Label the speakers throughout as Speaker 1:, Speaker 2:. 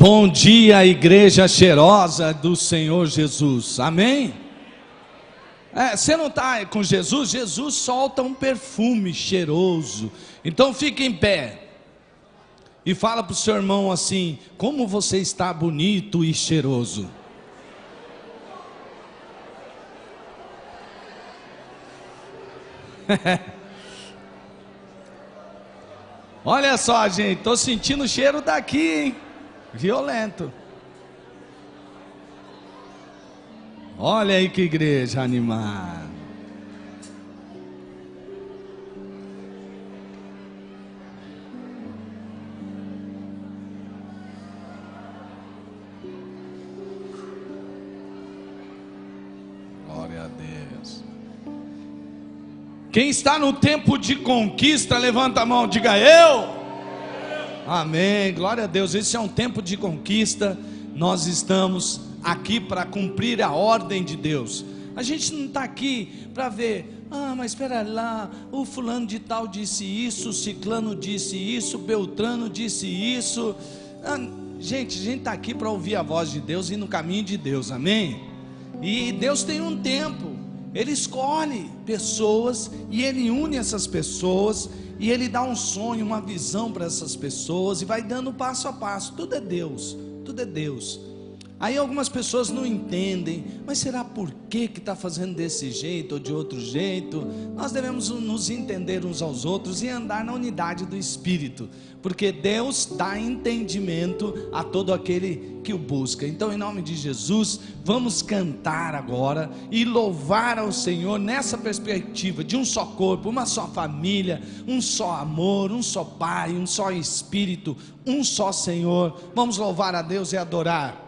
Speaker 1: Bom dia, igreja cheirosa do Senhor Jesus, amém? Você não está com Jesus? Jesus solta um perfume cheiroso. Então fique em pé e fala para o seu irmão assim: como você está bonito e cheiroso. Olha só, gente, estou sentindo o cheiro daqui, hein? Violento. Olha aí que igreja animada. Glória a Deus. Quem está no tempo de conquista, levanta a mão, diga eu. Amém, glória a Deus. Esse é um tempo de conquista. Nós estamos aqui para cumprir a ordem de Deus. A gente não está aqui para ver, mas espera lá, o fulano de tal disse isso, o ciclano disse isso, o beltrano disse isso. Gente, a gente está aqui para ouvir a voz de Deus e ir no caminho de Deus, amém? E Deus tem um tempo. Ele escolhe pessoas e Ele une essas pessoas, e Ele dá um sonho, uma visão para essas pessoas, e vai dando passo a passo. Tudo é Deus, tudo é Deus. Aí algumas pessoas não entendem, mas será por que está fazendo desse jeito ou de outro jeito? Nós devemos nos entender uns aos outros e andar na unidade do Espírito, porque Deus dá entendimento a todo aquele que o busca. Então, em nome de Jesus, vamos cantar agora e louvar ao Senhor nessa perspectiva de um só corpo, uma só família, um só amor, um só Pai, um só Espírito, um só Senhor. Vamos louvar a Deus e adorar.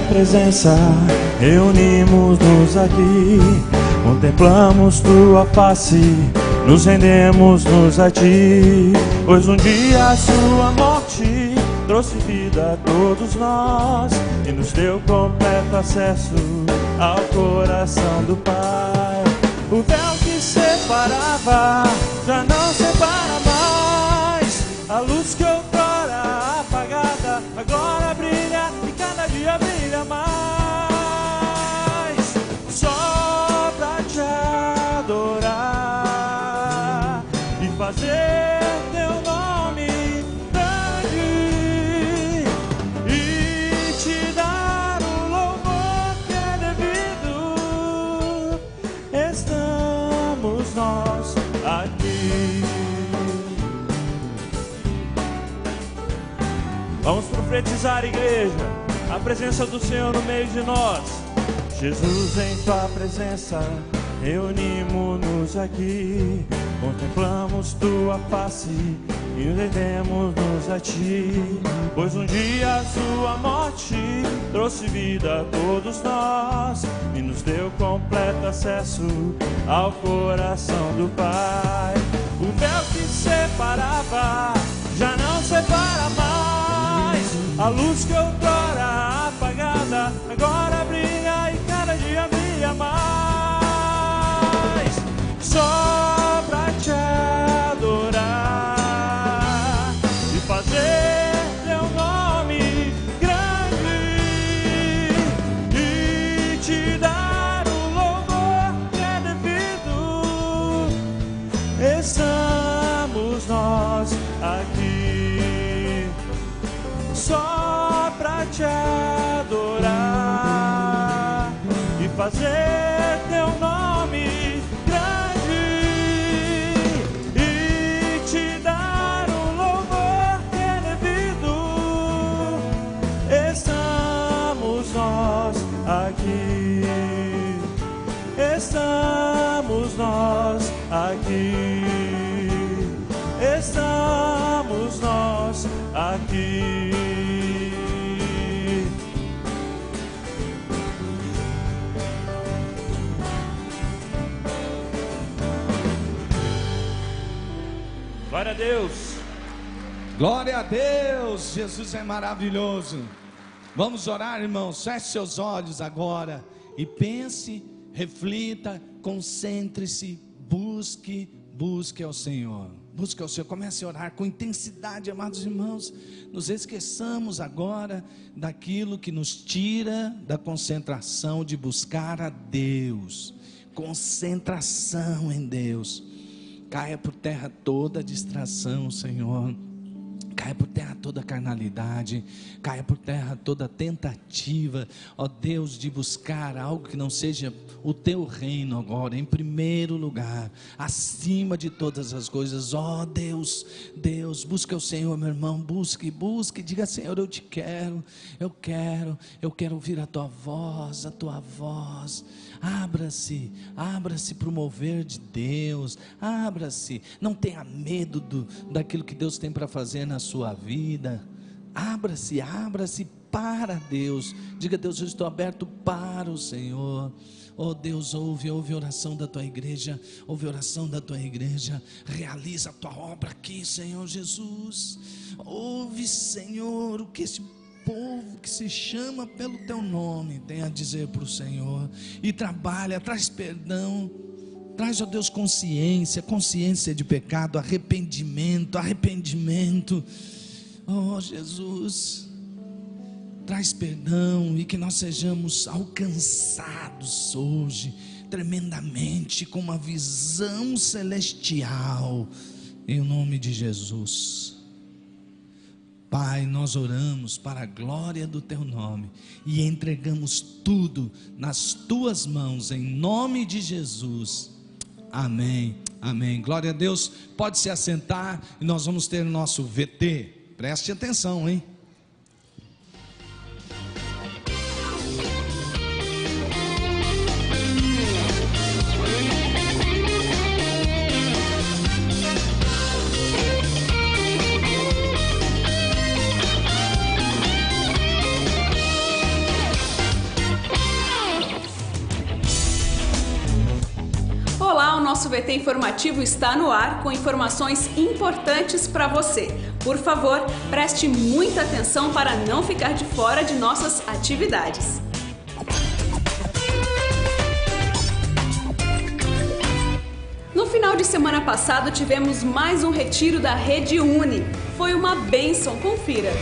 Speaker 2: Presença, reunimos-nos aqui, contemplamos tua face, nos rendemos-nos a ti, pois um dia a sua morte trouxe vida a todos nós e nos deu completo acesso ao coração do Pai. O véu que separava já não separa mais, a luz que outrora apagada agora brilha e cada dia brilha mais, só pra te adorar e fazer teu nome grande e te dar o louvor que é devido. Estamos nós aqui. Vamos profetizar, igreja, a presença do Senhor no meio de nós. Jesus, em tua presença, reunimos-nos aqui, contemplamos tua face e nos rendemos-nos a ti, pois um dia a sua morte trouxe vida a todos nós e nos deu completo acesso ao coração do Pai. O véu que separava já não separa mais, a luz que outrora apagada agora brilha e cada dia brilha mais, só pra te adorar e fazer teu nome grande e te dar o louvor que é devido. Estamos nós aqui, só pra te adorar e fazer teu nome grande e te dar o louvor que é devido. Estamos nós aqui, estamos nós aqui, estamos nós aqui. Glória a Deus.
Speaker 1: Glória a Deus, Jesus é maravilhoso. Vamos orar, irmãos, feche seus olhos agora e pense, reflita, concentre-se, busque ao Senhor. Busque ao Senhor, comece a orar com intensidade, amados irmãos. Nos esqueçamos agora daquilo que nos tira da concentração de buscar a Deus. Concentração em Deus. Caia por terra toda distração, Senhor. Caia por terra toda carnalidade, caia por terra toda tentativa, ó Deus, de buscar algo que não seja o teu reino agora, em primeiro lugar, acima de todas as coisas. Ó Deus, busque o Senhor, meu irmão, busque, diga: Senhor, eu te quero, eu quero ouvir a tua voz, abra-se para o mover de Deus, abra-se, não tenha medo daquilo que Deus tem para fazer na sua vida, abra-se para Deus, diga: Deus, eu estou aberto para o Senhor. Oh Deus, ouve a oração da tua igreja, realiza a tua obra aqui, Senhor Jesus. Ouve, Senhor, o que esse povo que se chama pelo teu nome tem a dizer para o Senhor, e trabalha, traz perdão, traz, ó Deus, consciência de pecado, arrependimento, oh Jesus, traz perdão, e que nós sejamos alcançados hoje, tremendamente, com uma visão celestial, em nome de Jesus. Pai, nós oramos para a glória do teu nome e entregamos tudo nas tuas mãos, em nome de Jesus. Amém, amém. Glória a Deus. Pode se assentar e nós vamos ter o nosso VT. Preste atenção, hein?
Speaker 3: Nosso VT informativo está no ar com informações importantes para você. Por favor, preste muita atenção para não ficar de fora de nossas atividades. No final de semana passado tivemos mais um retiro da Rede Uni. Foi uma bênção, confira.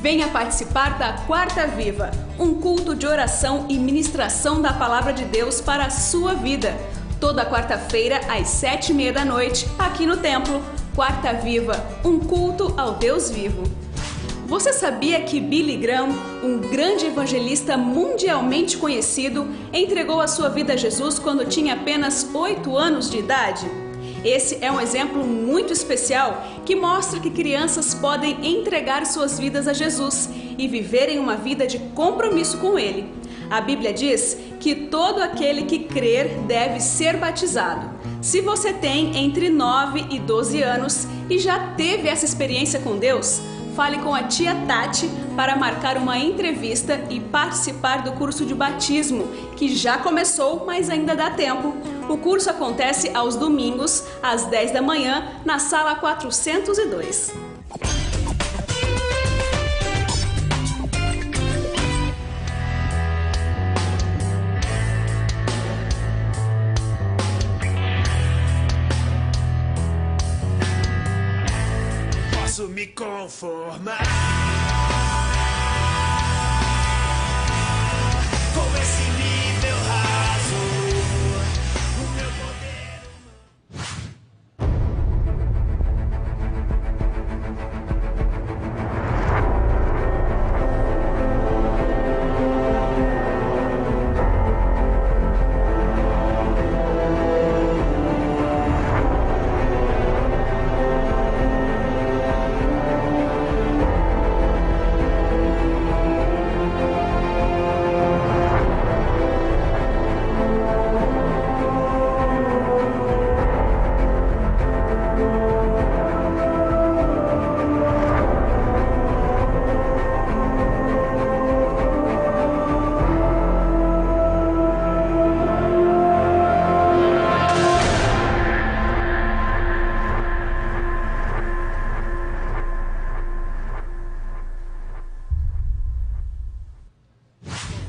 Speaker 3: Venha participar da Quarta Viva, um culto de oração e ministração da Palavra de Deus para a sua vida. Toda quarta-feira, às 7h30 da noite, aqui no templo. Quarta Viva, um culto ao Deus vivo. Você sabia que Billy Graham, um grande evangelista mundialmente conhecido, entregou a sua vida a Jesus quando tinha apenas 8 anos de idade? Esse é um exemplo muito especial que mostra que crianças podem entregar suas vidas a Jesus e viverem uma vida de compromisso com Ele. A Bíblia diz que todo aquele que crer deve ser batizado. Se você tem entre 9 e 12 anos e já teve essa experiência com Deus, fale com a tia Tati para marcar uma entrevista e participar do curso de batismo, que já começou, mas ainda dá tempo. O curso acontece aos domingos, às 10 da manhã, na sala 402.
Speaker 4: Posso me conformar com esse nível raso. O meu poder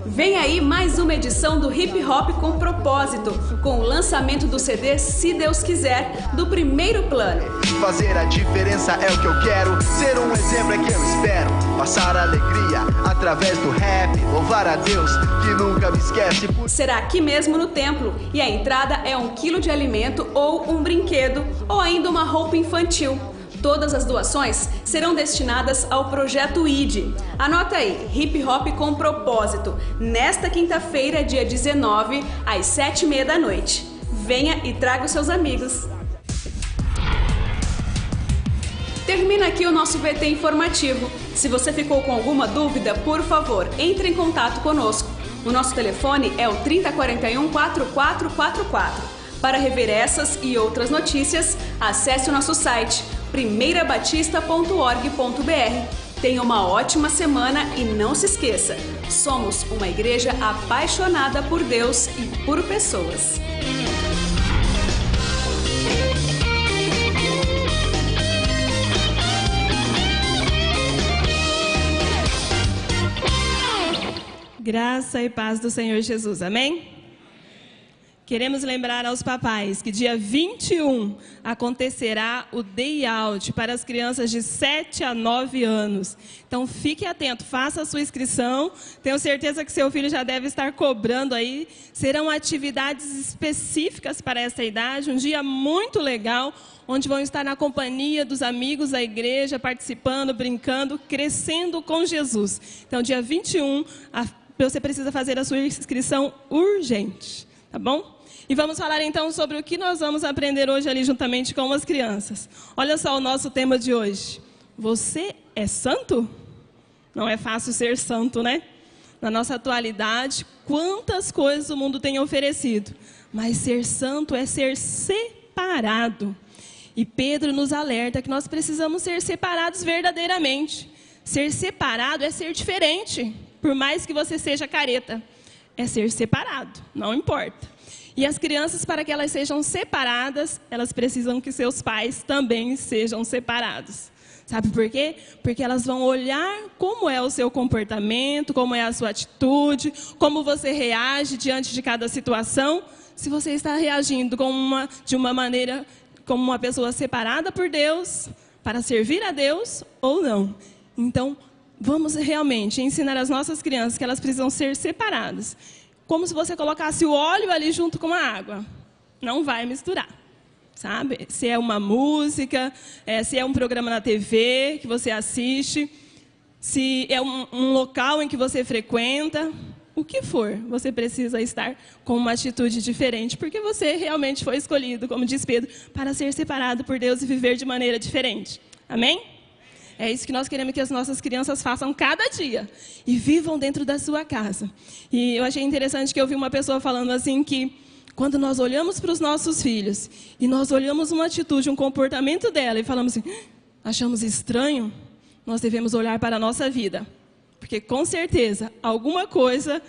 Speaker 3: Vem aí mais uma edição do Hip Hop com Propósito, com o lançamento do CD Se Deus Quiser, do Primeiro Plano.
Speaker 5: Fazer a diferença é o que eu quero, ser um exemplo é que eu espero. Passar alegria através do rap, louvar a Deus que nunca me esquece.
Speaker 3: Será aqui mesmo no templo, e a entrada é 1 quilo de alimento ou um brinquedo, ou ainda uma roupa infantil. Todas as doações serão destinadas ao Projeto ID. Anota aí, Hip Hop com Propósito, nesta quinta-feira, dia 19, às 7h30 da noite. Venha e traga os seus amigos. Termina aqui o nosso VT informativo. Se você ficou com alguma dúvida, por favor, entre em contato conosco. O nosso telefone é o 3041-4444. Para rever essas e outras notícias, acesse o nosso site primeirabatista.org.br. Tenha uma ótima semana e não se esqueça, somos uma igreja apaixonada por Deus e por pessoas.
Speaker 6: Graça e paz do Senhor Jesus, amém? Queremos lembrar aos papais que dia 21 acontecerá o Day Out para as crianças de 7 a 9 anos. Então fique atento, faça a sua inscrição. Tenho certeza que seu filho já deve estar cobrando aí. Serão atividades específicas para essa idade, um dia muito legal, onde vão estar na companhia dos amigos da igreja, participando, brincando, crescendo com Jesus. Então dia 21, você precisa fazer a sua inscrição urgente, tá bom? E vamos falar então sobre o que nós vamos aprender hoje ali juntamente com as crianças. Olha só o nosso tema de hoje. Você é santo? Não é fácil ser santo, né? Na nossa atualidade, quantas coisas o mundo tem oferecido. Mas ser santo é ser separado. E Pedro nos alerta que nós precisamos ser separados verdadeiramente. Ser separado é ser diferente. Por mais que você seja careta, é ser separado, não importa. E as crianças, para que elas sejam separadas, elas precisam que seus pais também sejam separados. Sabe por quê? Porque elas vão olhar como é o seu comportamento, como é a sua atitude, como você reage diante de cada situação. Se você está reagindo de uma maneira como uma pessoa separada por Deus, para servir a Deus ou não. Então, vamos realmente ensinar as nossas crianças que elas precisam ser separadas. Como se você colocasse o óleo ali junto com a água. Não vai misturar, sabe? Se é uma música, se é um programa na TV que você assiste, se é um local em que você frequenta, o que for, você precisa estar com uma atitude diferente, porque você realmente foi escolhido, como diz Pedro, para ser separado por Deus e viver de maneira diferente. Amém? É isso que nós queremos que as nossas crianças façam cada dia e vivam dentro da sua casa. E eu achei interessante que eu vi uma pessoa falando assim que quando nós olhamos para os nossos filhos e nós olhamos uma atitude, um comportamento dela e falamos assim, achamos estranho, nós devemos olhar para a nossa vida. Porque com certeza alguma coisa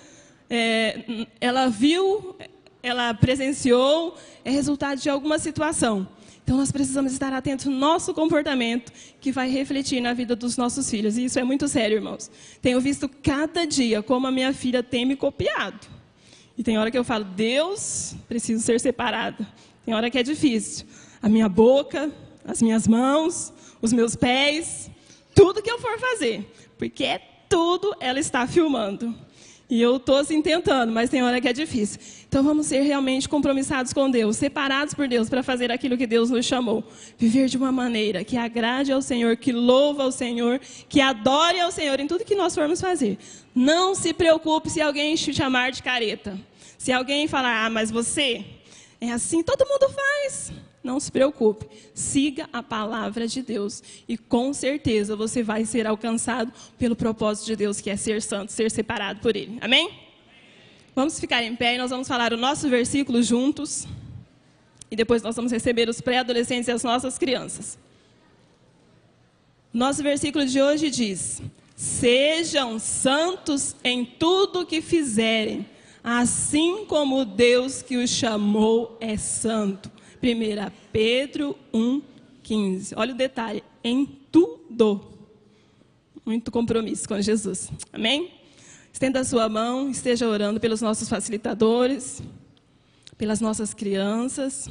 Speaker 6: ela viu, ela presenciou, é resultado de alguma situação. Então, nós precisamos estar atentos no nosso comportamento, que vai refletir na vida dos nossos filhos. E isso é muito sério, irmãos. Tenho visto cada dia como a minha filha tem me copiado. E tem hora que eu falo, Deus, preciso ser separada. Tem hora que é difícil. A minha boca, as minhas mãos, os meus pés, tudo que eu for fazer. Porque tudo ela está filmando. E eu estou assim tentando, mas tem hora que é difícil. Então vamos ser realmente compromissados com Deus, separados por Deus para fazer aquilo que Deus nos chamou. Viver de uma maneira que agrade ao Senhor, que louva ao Senhor, que adore ao Senhor em tudo que nós formos fazer. Não se preocupe se alguém te chamar de careta. Se alguém falar, mas você é assim, todo mundo faz. Não se preocupe, siga a palavra de Deus e com certeza você vai ser alcançado pelo propósito de Deus, que é ser santo, ser separado por Ele. Amém? Vamos ficar em pé e nós vamos falar o nosso versículo juntos e depois nós vamos receber os pré-adolescentes e as nossas crianças. Nosso versículo de hoje diz, sejam santos em tudo que fizerem, assim como Deus que os chamou é santo. 1 Pedro 1,15. Olha o detalhe, em tudo. Muito compromisso com Jesus. Amém? Estenda a sua mão, esteja orando pelos nossos facilitadores, pelas nossas crianças.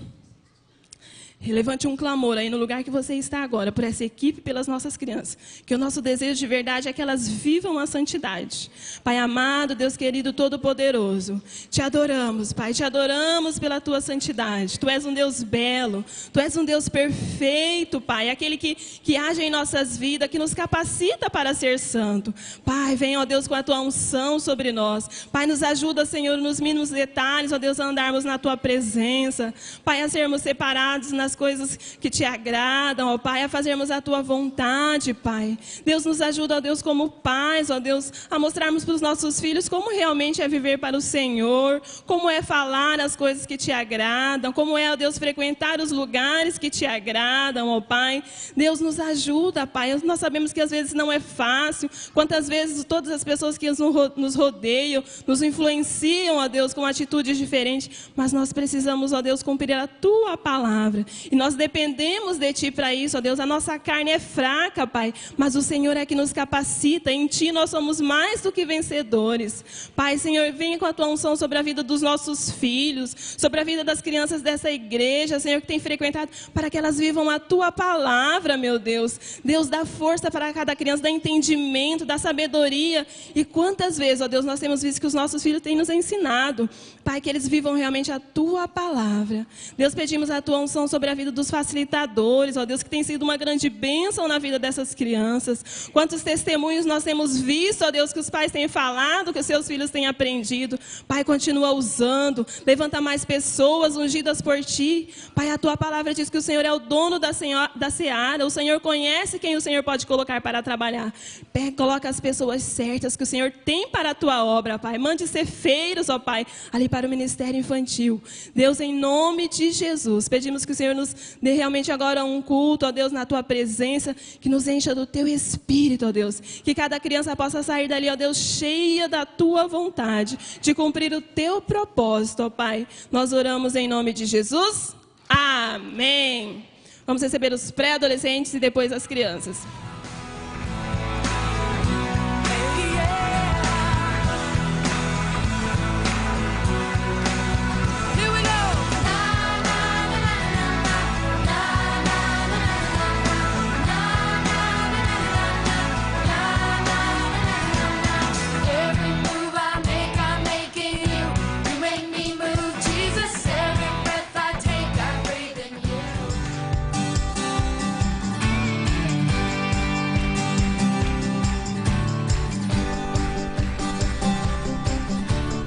Speaker 6: Levante um clamor aí no lugar que você está agora, por essa equipe e pelas nossas crianças. Que o nosso desejo de verdade é que elas vivam a santidade. Pai amado, Deus querido, todo-poderoso, te adoramos, Pai, te adoramos pela tua santidade. Tu és um Deus belo, tu és um Deus perfeito, Pai, aquele que age em nossas vidas, que nos capacita para ser santo. Pai, vem, ó Deus, com a tua unção sobre nós. Pai, nos ajuda, Senhor, nos mínimos detalhes, ó Deus, a andarmos na tua presença. Pai, a sermos separados nas coisas que te agradam, ó Pai, a fazermos a tua vontade, Pai. Deus nos ajuda, ó Deus, como pais, ó Deus, a mostrarmos para os nossos filhos como realmente é viver para o Senhor, como é falar as coisas que te agradam, como é, ó Deus, frequentar os lugares que te agradam, ó Pai. Deus nos ajuda, Pai. Nós sabemos que às vezes não é fácil, quantas vezes todas as pessoas que nos rodeiam, nos influenciam, ó Deus, com atitudes diferentes, mas nós precisamos, ó Deus, cumprir a tua palavra. E nós dependemos de Ti para isso, ó Deus. A nossa carne é fraca, Pai, mas o Senhor é que nos capacita. Em Ti nós somos mais do que vencedores. Pai, Senhor, venha com a Tua unção sobre a vida dos nossos filhos, sobre a vida das crianças dessa igreja, Senhor, que tem frequentado, para que elas vivam a Tua palavra, meu Deus. Deus, dá força para cada criança, dá entendimento, dá sabedoria. E quantas vezes, ó Deus, nós temos visto que os nossos filhos têm nos ensinado, Pai, que eles vivam realmente a Tua palavra. Deus, pedimos a Tua unção sobre a vida dos facilitadores, ó Deus, que tem sido uma grande bênção na vida dessas crianças. Quantos testemunhos nós temos visto, ó Deus, que os pais têm falado, que os seus filhos têm aprendido. Pai, continua usando, levanta mais pessoas ungidas por Ti. Pai, a Tua palavra diz que o Senhor é o dono da seara, o Senhor conhece quem o Senhor pode colocar para trabalhar. Coloca as pessoas certas que o Senhor tem para a Tua obra, Pai. Mande cefeiros, ó Pai, ali para o ministério infantil. Deus, em nome de Jesus, pedimos que o Senhor nos dê realmente agora um culto, ó Deus, na Tua presença, que nos encha do Teu Espírito, ó Deus, que cada criança possa sair dali, ó Deus, cheia da Tua vontade, de cumprir o Teu propósito, ó Pai. Nós oramos em nome de Jesus, amém. Vamos receber os pré-adolescentes e depois as crianças.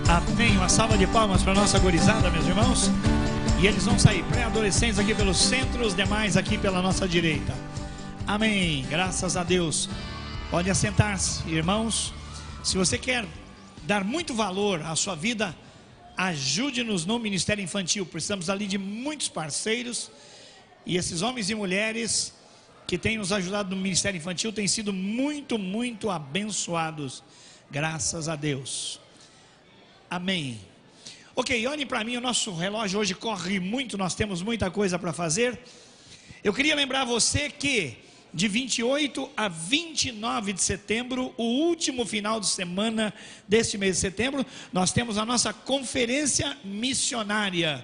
Speaker 7: Amém, uma salva de palmas para a nossa gurizada, meus irmãos. E eles vão sair, pré-adolescentes aqui pelo centro, os demais aqui pela nossa direita. Amém, graças a Deus. Pode assentar-se, irmãos. Se você quer dar muito valor à sua vida, ajude-nos no Ministério Infantil. Precisamos ali de muitos parceiros. E esses homens e mulheres que têm nos ajudado no Ministério Infantil têm sido muito, muito abençoados. Graças a Deus. Amém. Ok, olhem para mim, o nosso relógio hoje corre muito, nós temos muita coisa para fazer. Eu queria lembrar você que de 28 a 29 de setembro, o último final de semana deste mês de setembro, nós temos a nossa conferência missionária.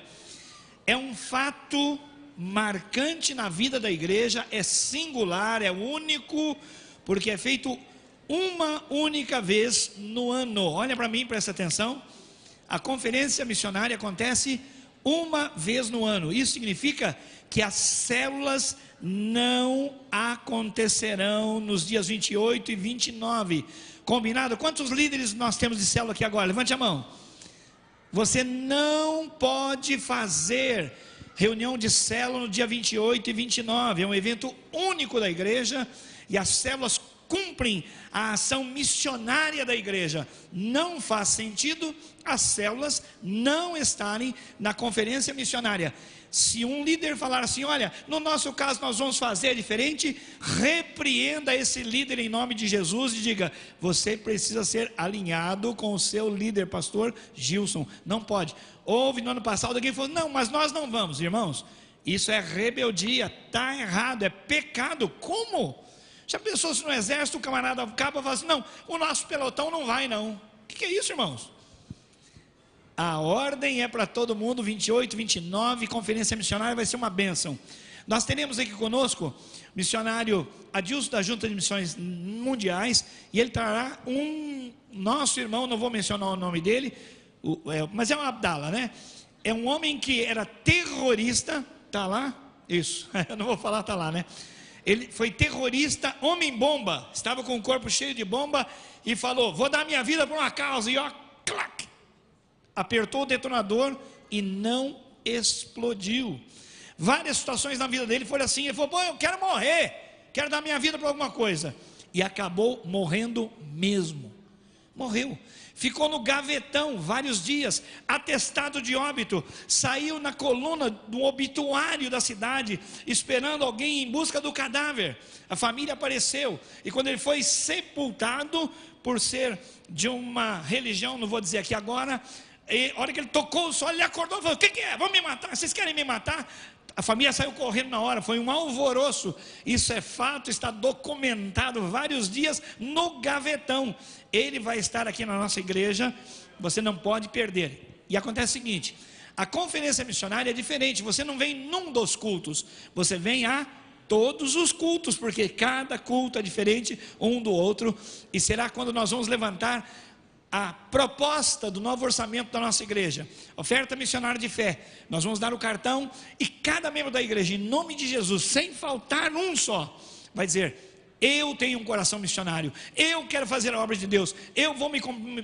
Speaker 7: É um fato marcante na vida da igreja, é singular, é único, porque é feito uma única vez no ano. Olha para mim, presta atenção. A conferência missionária acontece uma vez no ano. Isso significa que as células não acontecerão nos dias 28 e 29. Combinado? Quantos líderes nós temos de célula aqui agora? Levante a mão. Você não pode fazer reunião de célula no dia 28 e 29. É um evento único da igreja e as células cumprem a ação missionária da igreja. Não faz sentido as células não estarem na conferência missionária. Se um líder falar assim, olha, no nosso caso nós vamos fazer diferente, repreenda esse líder em nome de Jesus e diga, você precisa ser alinhado com o seu líder, pastor Gilson. Não pode. Houve no ano passado alguém falou, não, mas nós não vamos, irmãos. Isso é rebeldia, está errado, é pecado. Como? Já pensou se no exército o camarada acaba e fala assim, não, o nosso pelotão não vai não. que é isso, irmãos? A ordem é para todo mundo, 28, 29, conferência missionária vai ser uma bênção. Nós teremos aqui conosco o missionário Adilson da Junta de Missões Mundiais, e ele trará um nosso irmão, não vou mencionar o nome dele, mas é um Abdala, né? É um homem que era terrorista, tá lá? Isso, eu não vou falar, tá lá, né? Ele foi terrorista, homem-bomba, estava com o corpo cheio de bomba e falou: vou dar minha vida por uma causa, e ó, clac, apertou o detonador e não explodiu. Várias situações na vida dele foram assim, ele falou: pô, eu quero morrer, quero dar minha vida por alguma coisa, e acabou morrendo mesmo, morreu. Ficou no gavetão vários dias, atestado de óbito, saiu na coluna do obituário da cidade, esperando alguém em busca do cadáver. A família apareceu, e quando ele foi sepultado, por ser de uma religião, não vou dizer aqui agora, a hora que ele tocou o sol, ele acordou e falou: o que é? Vão me matar? Vocês querem me matar? A família saiu correndo na hora, foi um alvoroço. Isso é fato, está documentado vários dias no gavetão. Ele vai estar aqui na nossa igreja, você não pode perder. E acontece o seguinte: a conferência missionária é diferente, você não vem num dos cultos, você vem a todos os cultos, porque cada culto é diferente um do outro, e será quando nós vamos levantar a proposta do novo orçamento da nossa igreja, oferta missionária de fé. Nós vamos dar o cartão, e cada membro da igreja, em nome de Jesus, sem faltar um só, vai dizer: eu tenho um coração missionário, eu quero fazer a obra de Deus, eu vou me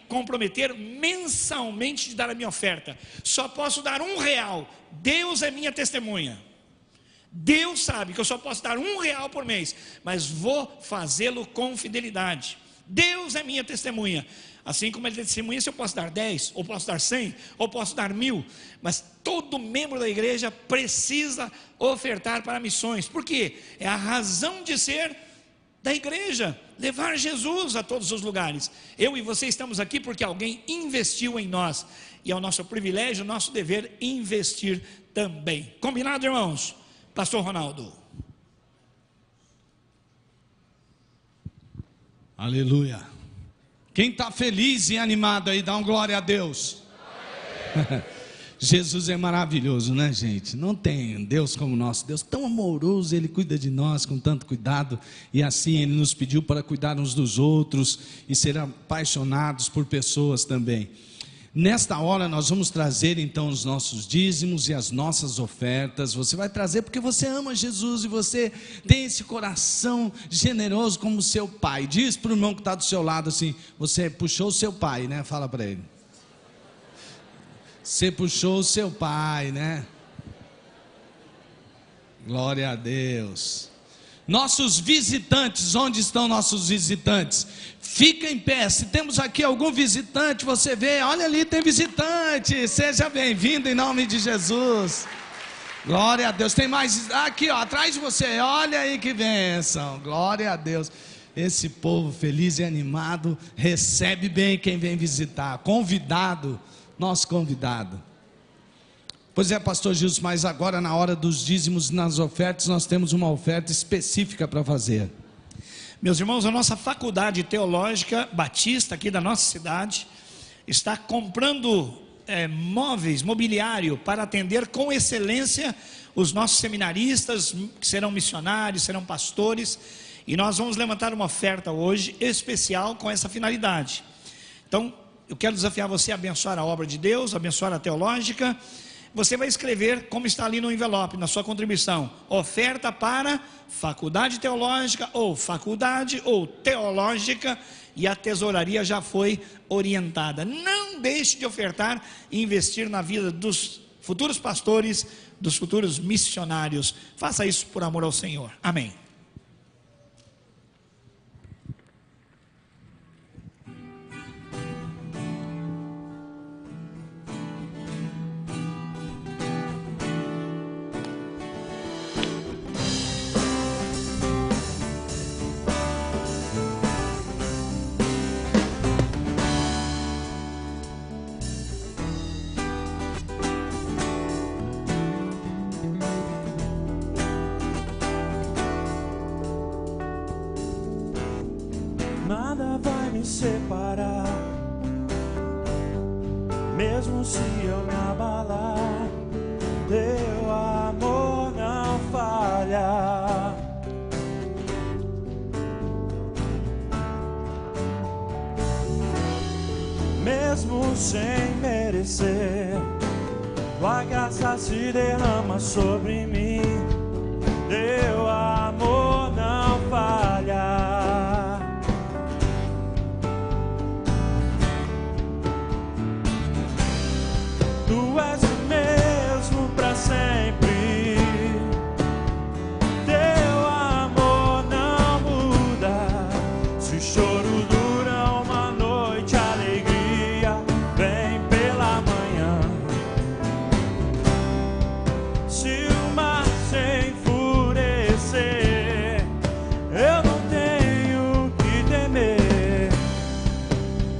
Speaker 7: comprometer mensalmente de dar a minha oferta, só posso dar R$1, Deus é minha testemunha, Deus sabe que eu só posso dar R$1 por mês, mas vou fazê-lo com fidelidade. Deus é minha testemunha. Assim como ele é testemunha, se eu posso dar 10, ou posso dar 100, ou posso dar 1000, mas todo membro da igreja precisa ofertar para missões. Por quê? É a razão de ser da igreja, levar Jesus a todos os lugares. Eu e você estamos aqui porque alguém investiu em nós, e é o nosso privilégio, o nosso dever investir também. Combinado, irmãos? Pastor Ronaldo.
Speaker 1: Aleluia. Quem está feliz e animado aí, dá um glória a Deus. Jesus é maravilhoso, né, gente? Não tem Deus como nosso Deus, tão amoroso. Ele cuida de nós com tanto cuidado, e assim Ele nos pediu para cuidar uns dos outros e ser apaixonados por pessoas também. Nesta hora nós vamos trazer então os nossos dízimos e as nossas ofertas. Você vai trazer porque você ama Jesus e você tem esse coração generoso como seu pai. Diz para o irmão que está do seu lado assim: você puxou o seu pai, né? Fala para ele. Você puxou o seu pai, né? Glória a Deus. Nossos visitantes, onde estão nossos visitantes? Fica em pé. Se temos aqui algum visitante, você vê, olha ali, tem visitante. Seja bem-vindo em nome de Jesus. Glória a Deus. Tem mais aqui, ó, atrás de você. Olha aí que bênção. Glória a Deus. Esse povo feliz e animado recebe bem quem vem visitar. Convidado, nosso convidado. Pois é, pastor Gilson, mas agora na hora dos dízimos, nas ofertas, nós temos uma oferta específica para fazer.
Speaker 7: Meus irmãos, a nossa faculdade teológica batista aqui da nossa cidade está comprando móveis, mobiliário, para atender com excelência os nossos seminaristas, que serão missionários, serão pastores, e nós vamos levantar uma oferta hoje especial com essa finalidade. Então, eu quero desafiar você a abençoar a obra de Deus, abençoar a teológica. Você vai escrever como está ali no envelope, na sua contribuição: oferta para faculdade teológica, ou faculdade, ou teológica, e a tesouraria já foi orientada. Não deixe de ofertar e investir na vida dos futuros pastores, dos futuros missionários. Faça isso por amor ao Senhor. Amém.
Speaker 2: Nada vai me separar mesmo se eu me abalar, teu amor não falha. Mesmo sem merecer, tua graça se derrama sobre mim, teu amor não falha. Tu és o mesmo pra sempre, teu amor não muda. Se o choro dura uma noite, a alegria vem pela manhã. Se o mar se enfurecer, eu não tenho que temer,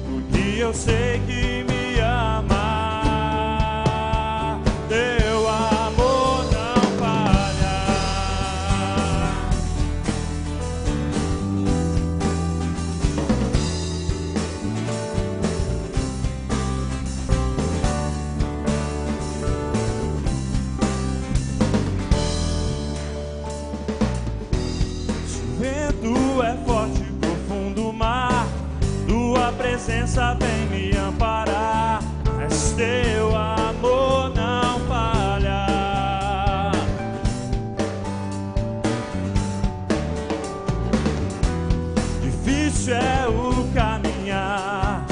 Speaker 2: porque eu sei que me ama. Teu amor não falha. Se o vento é forte, profundo mar, tua presença vem me amparar, mas teu amor não falha. Difícil é o caminhar,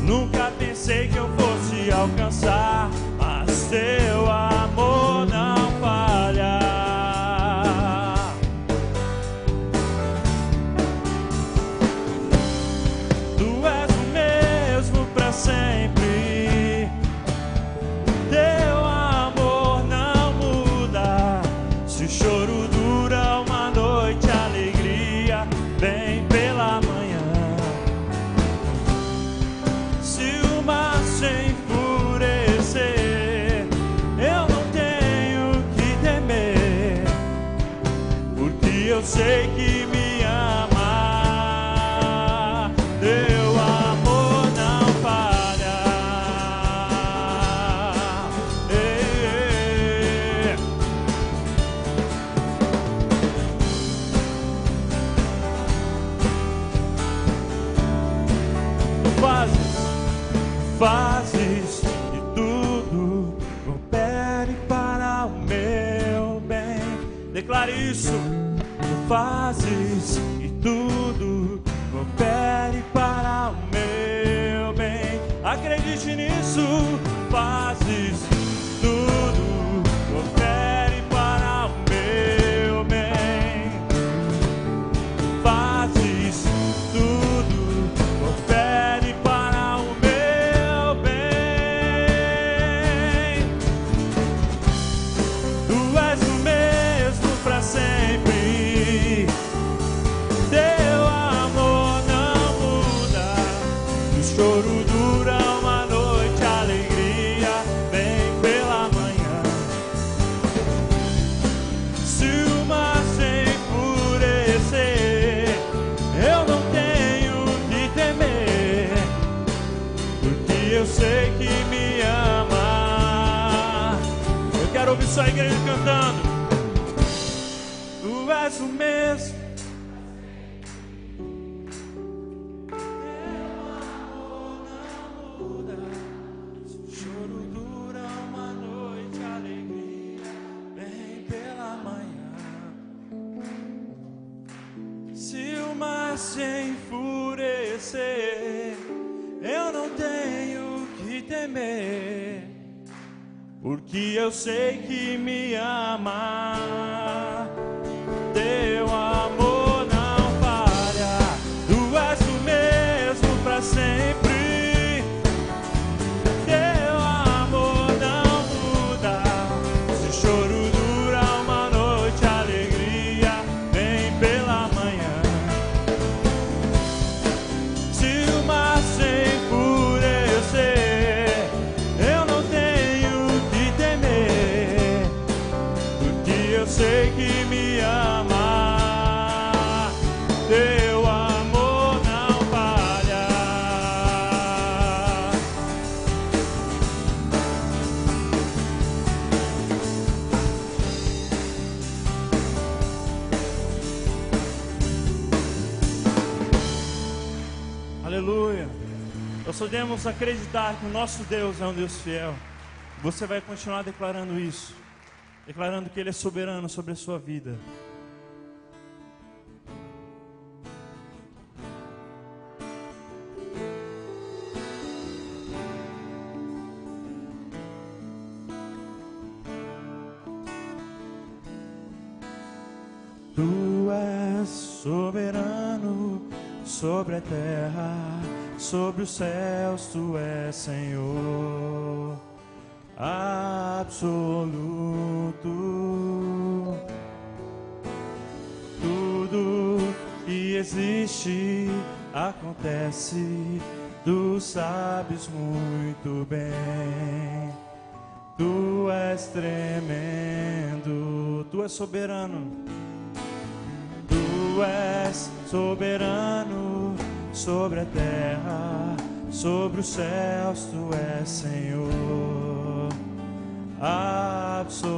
Speaker 2: nunca pensei que eu fosse alcançar, mas teu amor não falha. Tu és o mesmo pra sempre, teu amor não muda. Se o choro dura uma noite, a alegria vem pela manhã. Se o mar se enfurecer, eu não tenho que temer, porque eu sei que me ama. Teu amor não falha. Fazes que tudo coopere para o meu bem. Declare isso. Tu fazes que tudo coopere para o meu bem. Acredite nisso. Fazes tudo coopere para o meu bem. Fazes tudo coopere para o meu bem. Tu és o mesmo pra sempre, teu amor não muda. O choro dura uma noite, a alegria vem pela manhã. Se o mar se enfurecer, eu não tenho que temer, porque eu sei que me ama. Eu quero ouvir sua igreja cantando. Tu és o mesmo. Teu amor não muda. Se o choro dura uma noite, a alegria vem pela manhã. Se o mar se enfurecer, eu não tenho que temer, porque eu sei que me ama. Teu amor não falha. Tu és o mesmo pra sempre, teu amor não muda. Se o choro dura uma noite, a alegria vem pela manhã. Se o mar se enfurecer, eu não tenho que temer, porque eu sei que me ama. Nós podemos acreditar que o nosso Deus é um Deus fiel. Você vai continuar declarando isso, declarando que Ele é soberano sobre a sua vida. Tu és soberano sobre a terra, sobre os céus, Tu és Senhor absoluto. Tudo que existe acontece, Tu sabes muito bem. Tu és tremendo, Tu és soberano. Tu és soberano sobre a terra, sobre os céus, Tu és Senhor absoluto.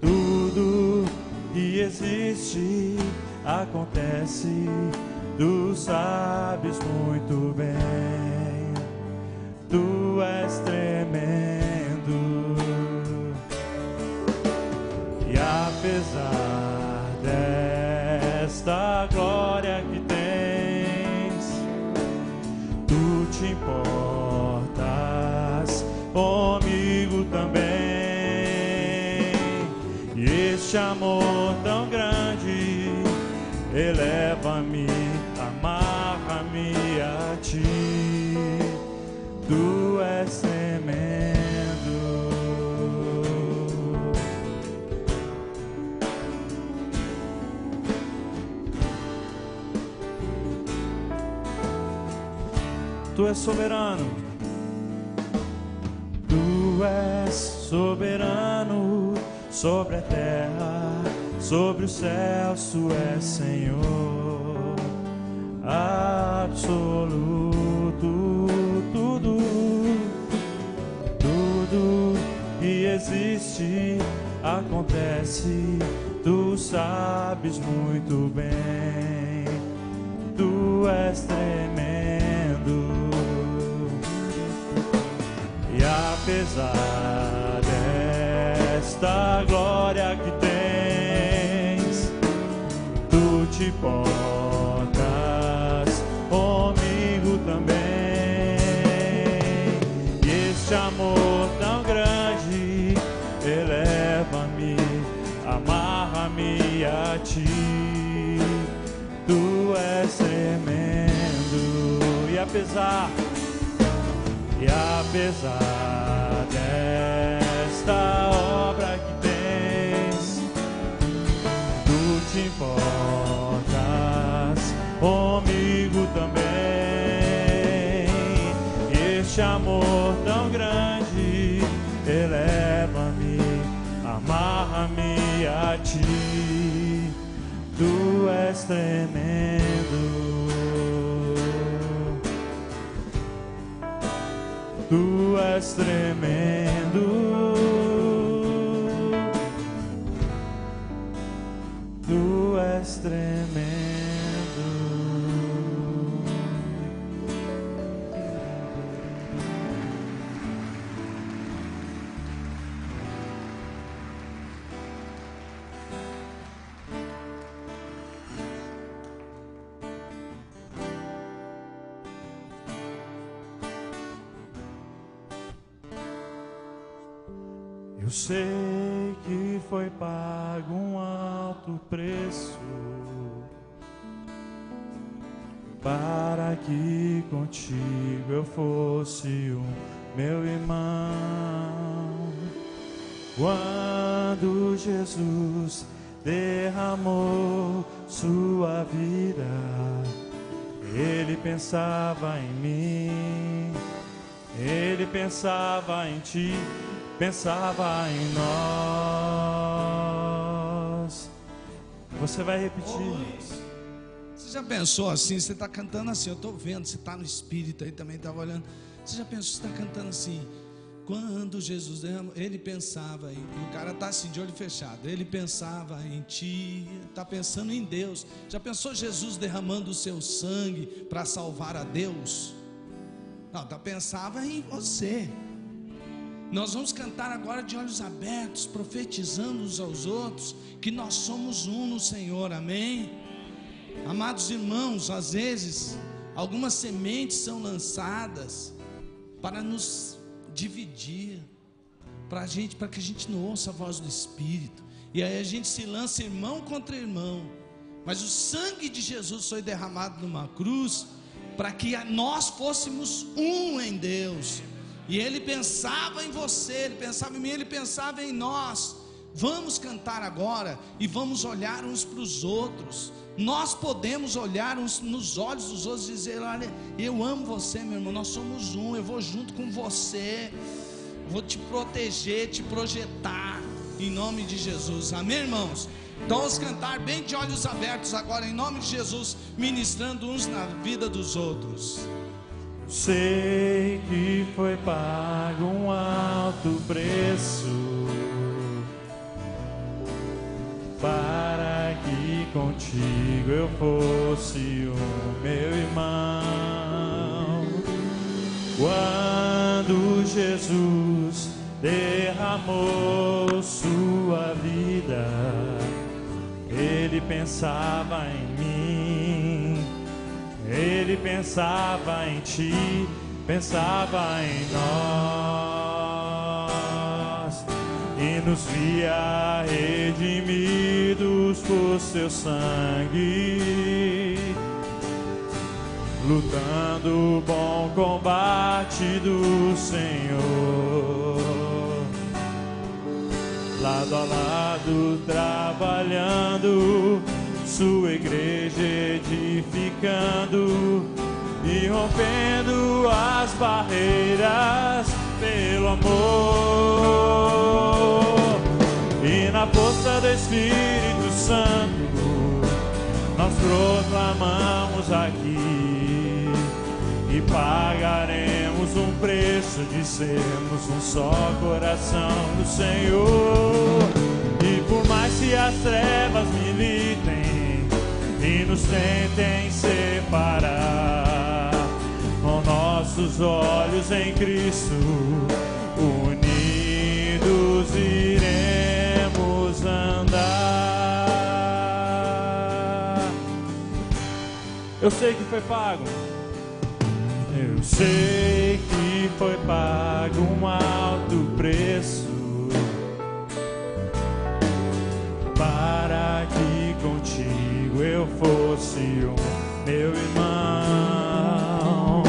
Speaker 2: Tudo que existe acontece, Tu sabes muito bem. Tu és tremendo. E apesar desta glória que tens, Tu te importas comigo também. E este amor tão grande eleva-me, amarra-me a Ti. Tu és tremendo. Tu és soberano. Tu és soberano sobre a terra, sobre os céus, Tu és Senhor absoluto. Tudo que existe acontece, Tu sabes muito bem. Tu és tremendo. E apesar desta glória que tens, Tu te importas comigo também. E este amor tão grande eleva-me, amarra-me a Ti. Tu és tremendo. E apesar desta obra que tens, Tu te importas comigo também. Este amor tão grande eleva-me, amarra-me a Ti. Tu és tremendo. Tu és tremendo. Tu és tremendo. Eu sei que foi pago um alto preço para que contigo eu fosse um meu irmão. Quando Jesus derramou sua vida, Ele pensava em mim, Ele pensava em ti, pensava em nós. Você vai repetir.
Speaker 1: Você já pensou assim? Você está cantando assim, eu estou vendo, você está no espírito aí também, estava olhando. Você já pensou, você está cantando assim? Quando Jesus derramou, ele pensava em, o cara está assim de olho fechado, ele pensava em ti, está pensando em Deus. Já pensou Jesus derramando o seu sangue para salvar a Deus? Não, pensava em você. Nós vamos cantar agora de olhos abertos, profetizando uns aos outros, que nós somos um no Senhor, amém? Amados irmãos, às vezes, algumas sementes são lançadas para nos dividir, para que a gente não ouça a voz do Espírito, e aí a gente se lança irmão contra irmão, mas o sangue de Jesus foi derramado numa cruz, para que nós fôssemos um em Deus, e Ele pensava em você, Ele pensava em mim, Ele pensava em nós. Vamos cantar agora, e vamos olhar uns para os outros. Nós podemos olhar uns nos olhos dos outros e dizer: olha, eu amo você, meu irmão, nós somos um, eu vou junto com você, vou te proteger, te projetar, em nome de Jesus, amém, irmãos? Então vamos cantar bem de olhos abertos agora, em nome de Jesus, ministrando uns na vida dos outros.
Speaker 2: Sei que foi pago um alto preço para que contigo eu fosse o meu irmão. Quando Jesus derramou sua vida, Ele pensava em mim, Ele pensava em ti, pensava em nós, e nos via redimidos por seu sangue, lutando o bom combate do Senhor, lado a lado trabalhando, sua igreja edificando e rompendo as barreiras pelo amor. E na força do Espírito Santo nós proclamamos aqui e pagaremos um preço de sermos um só coração do Senhor. E por mais que as trevas militem e nos tentem separar, com nossos olhos em Cristo unidos iremos andar. Eu sei que foi pago, eu sei que foi pago um alto preço para que contigo eu fosse o meu irmão.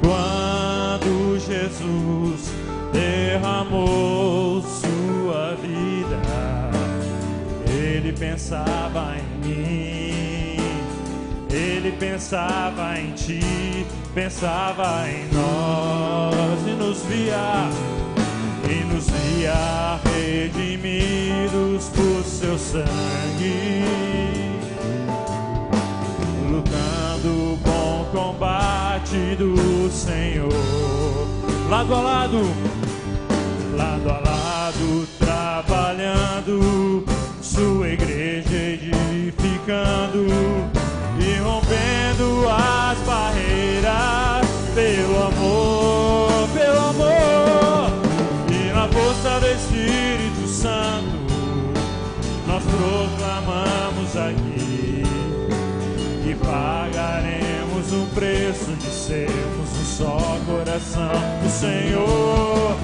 Speaker 2: Quando Jesus derramou sua vida, Ele pensava em mim, Ele pensava em ti, pensava em nós, e nos via redimidos por seu sangue, lutando o bom combate do Senhor, lado a lado trabalhando, sua igreja edificando e rompendo as barreiras pelo amor, pelo amor. E na força do Espírito Santo nós proclamamos aqui que pagaremos o preço de sermos um só coração do Senhor.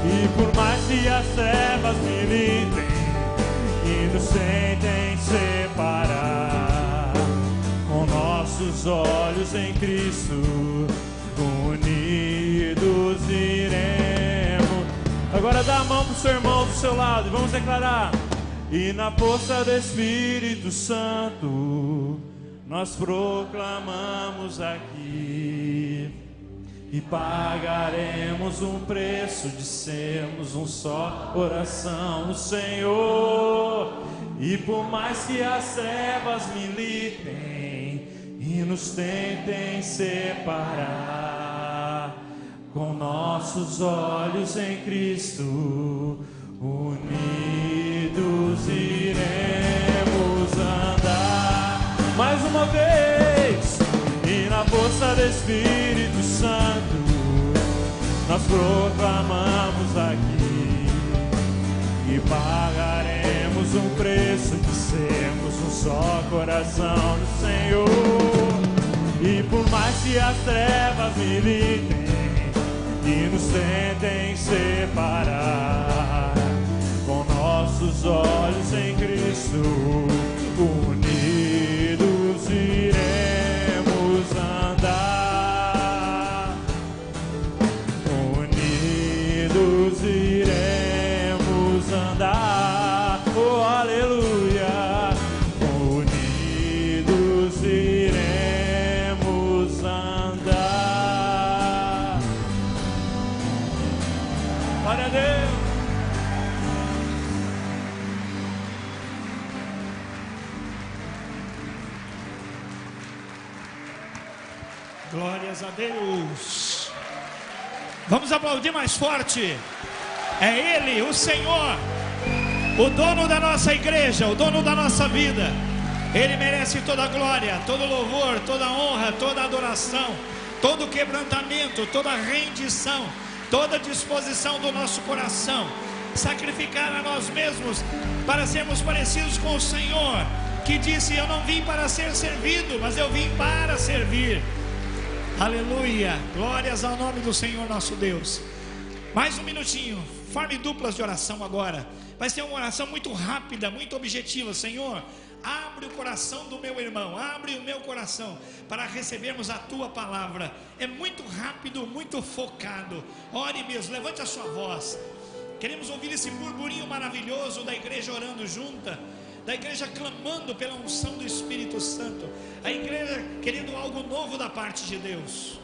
Speaker 2: E por mais que as trevas militem e nos tentem separar, com nossos olhos em Cristo unidos iremos. Agora dá a mão pro seu irmão do seu lado e vamos declarar: e na força do Espírito Santo nós proclamamos aqui e pagaremos um preço de sermos um só coração no Senhor. E por mais que as trevas militem e nos tentem separar, com nossos olhos em Cristo, unidos iremos andar mais uma vez, e na força do Espírito Santo nós proclamamos aqui e pagaremos um preço de sermos um só coração do Senhor. E por mais que as trevas militem e nos tentem separar, com nossos olhos em Cristo, unidos iremos andar, unidos iremos andar, oh aleluia, unidos iremos andar. Glória a Deus.
Speaker 7: Glórias a Deus. Vamos aplaudir mais forte. É Ele, o Senhor, o dono da nossa igreja, o dono da nossa vida. Ele merece toda a glória, todo louvor, toda a honra, toda a adoração, todo o quebrantamento, toda a rendição, toda a disposição do nosso coração. Sacrificar a nós mesmos para sermos parecidos com o Senhor, que disse: eu não vim para ser servido, mas eu vim para servir. Aleluia, glórias ao nome do Senhor nosso Deus. Mais um minutinho, forme duplas de oração agora. Vai ser uma oração muito rápida, muito objetiva. Senhor, abre o coração do meu irmão, abre o meu coração para recebermos a tua palavra. É muito rápido, muito focado. Ore mesmo, levante a sua voz. Queremos ouvir esse burburinho maravilhoso da igreja orando junta, da igreja clamando pela unção do Espírito Santo, a igreja querendo algo novo da parte de Deus.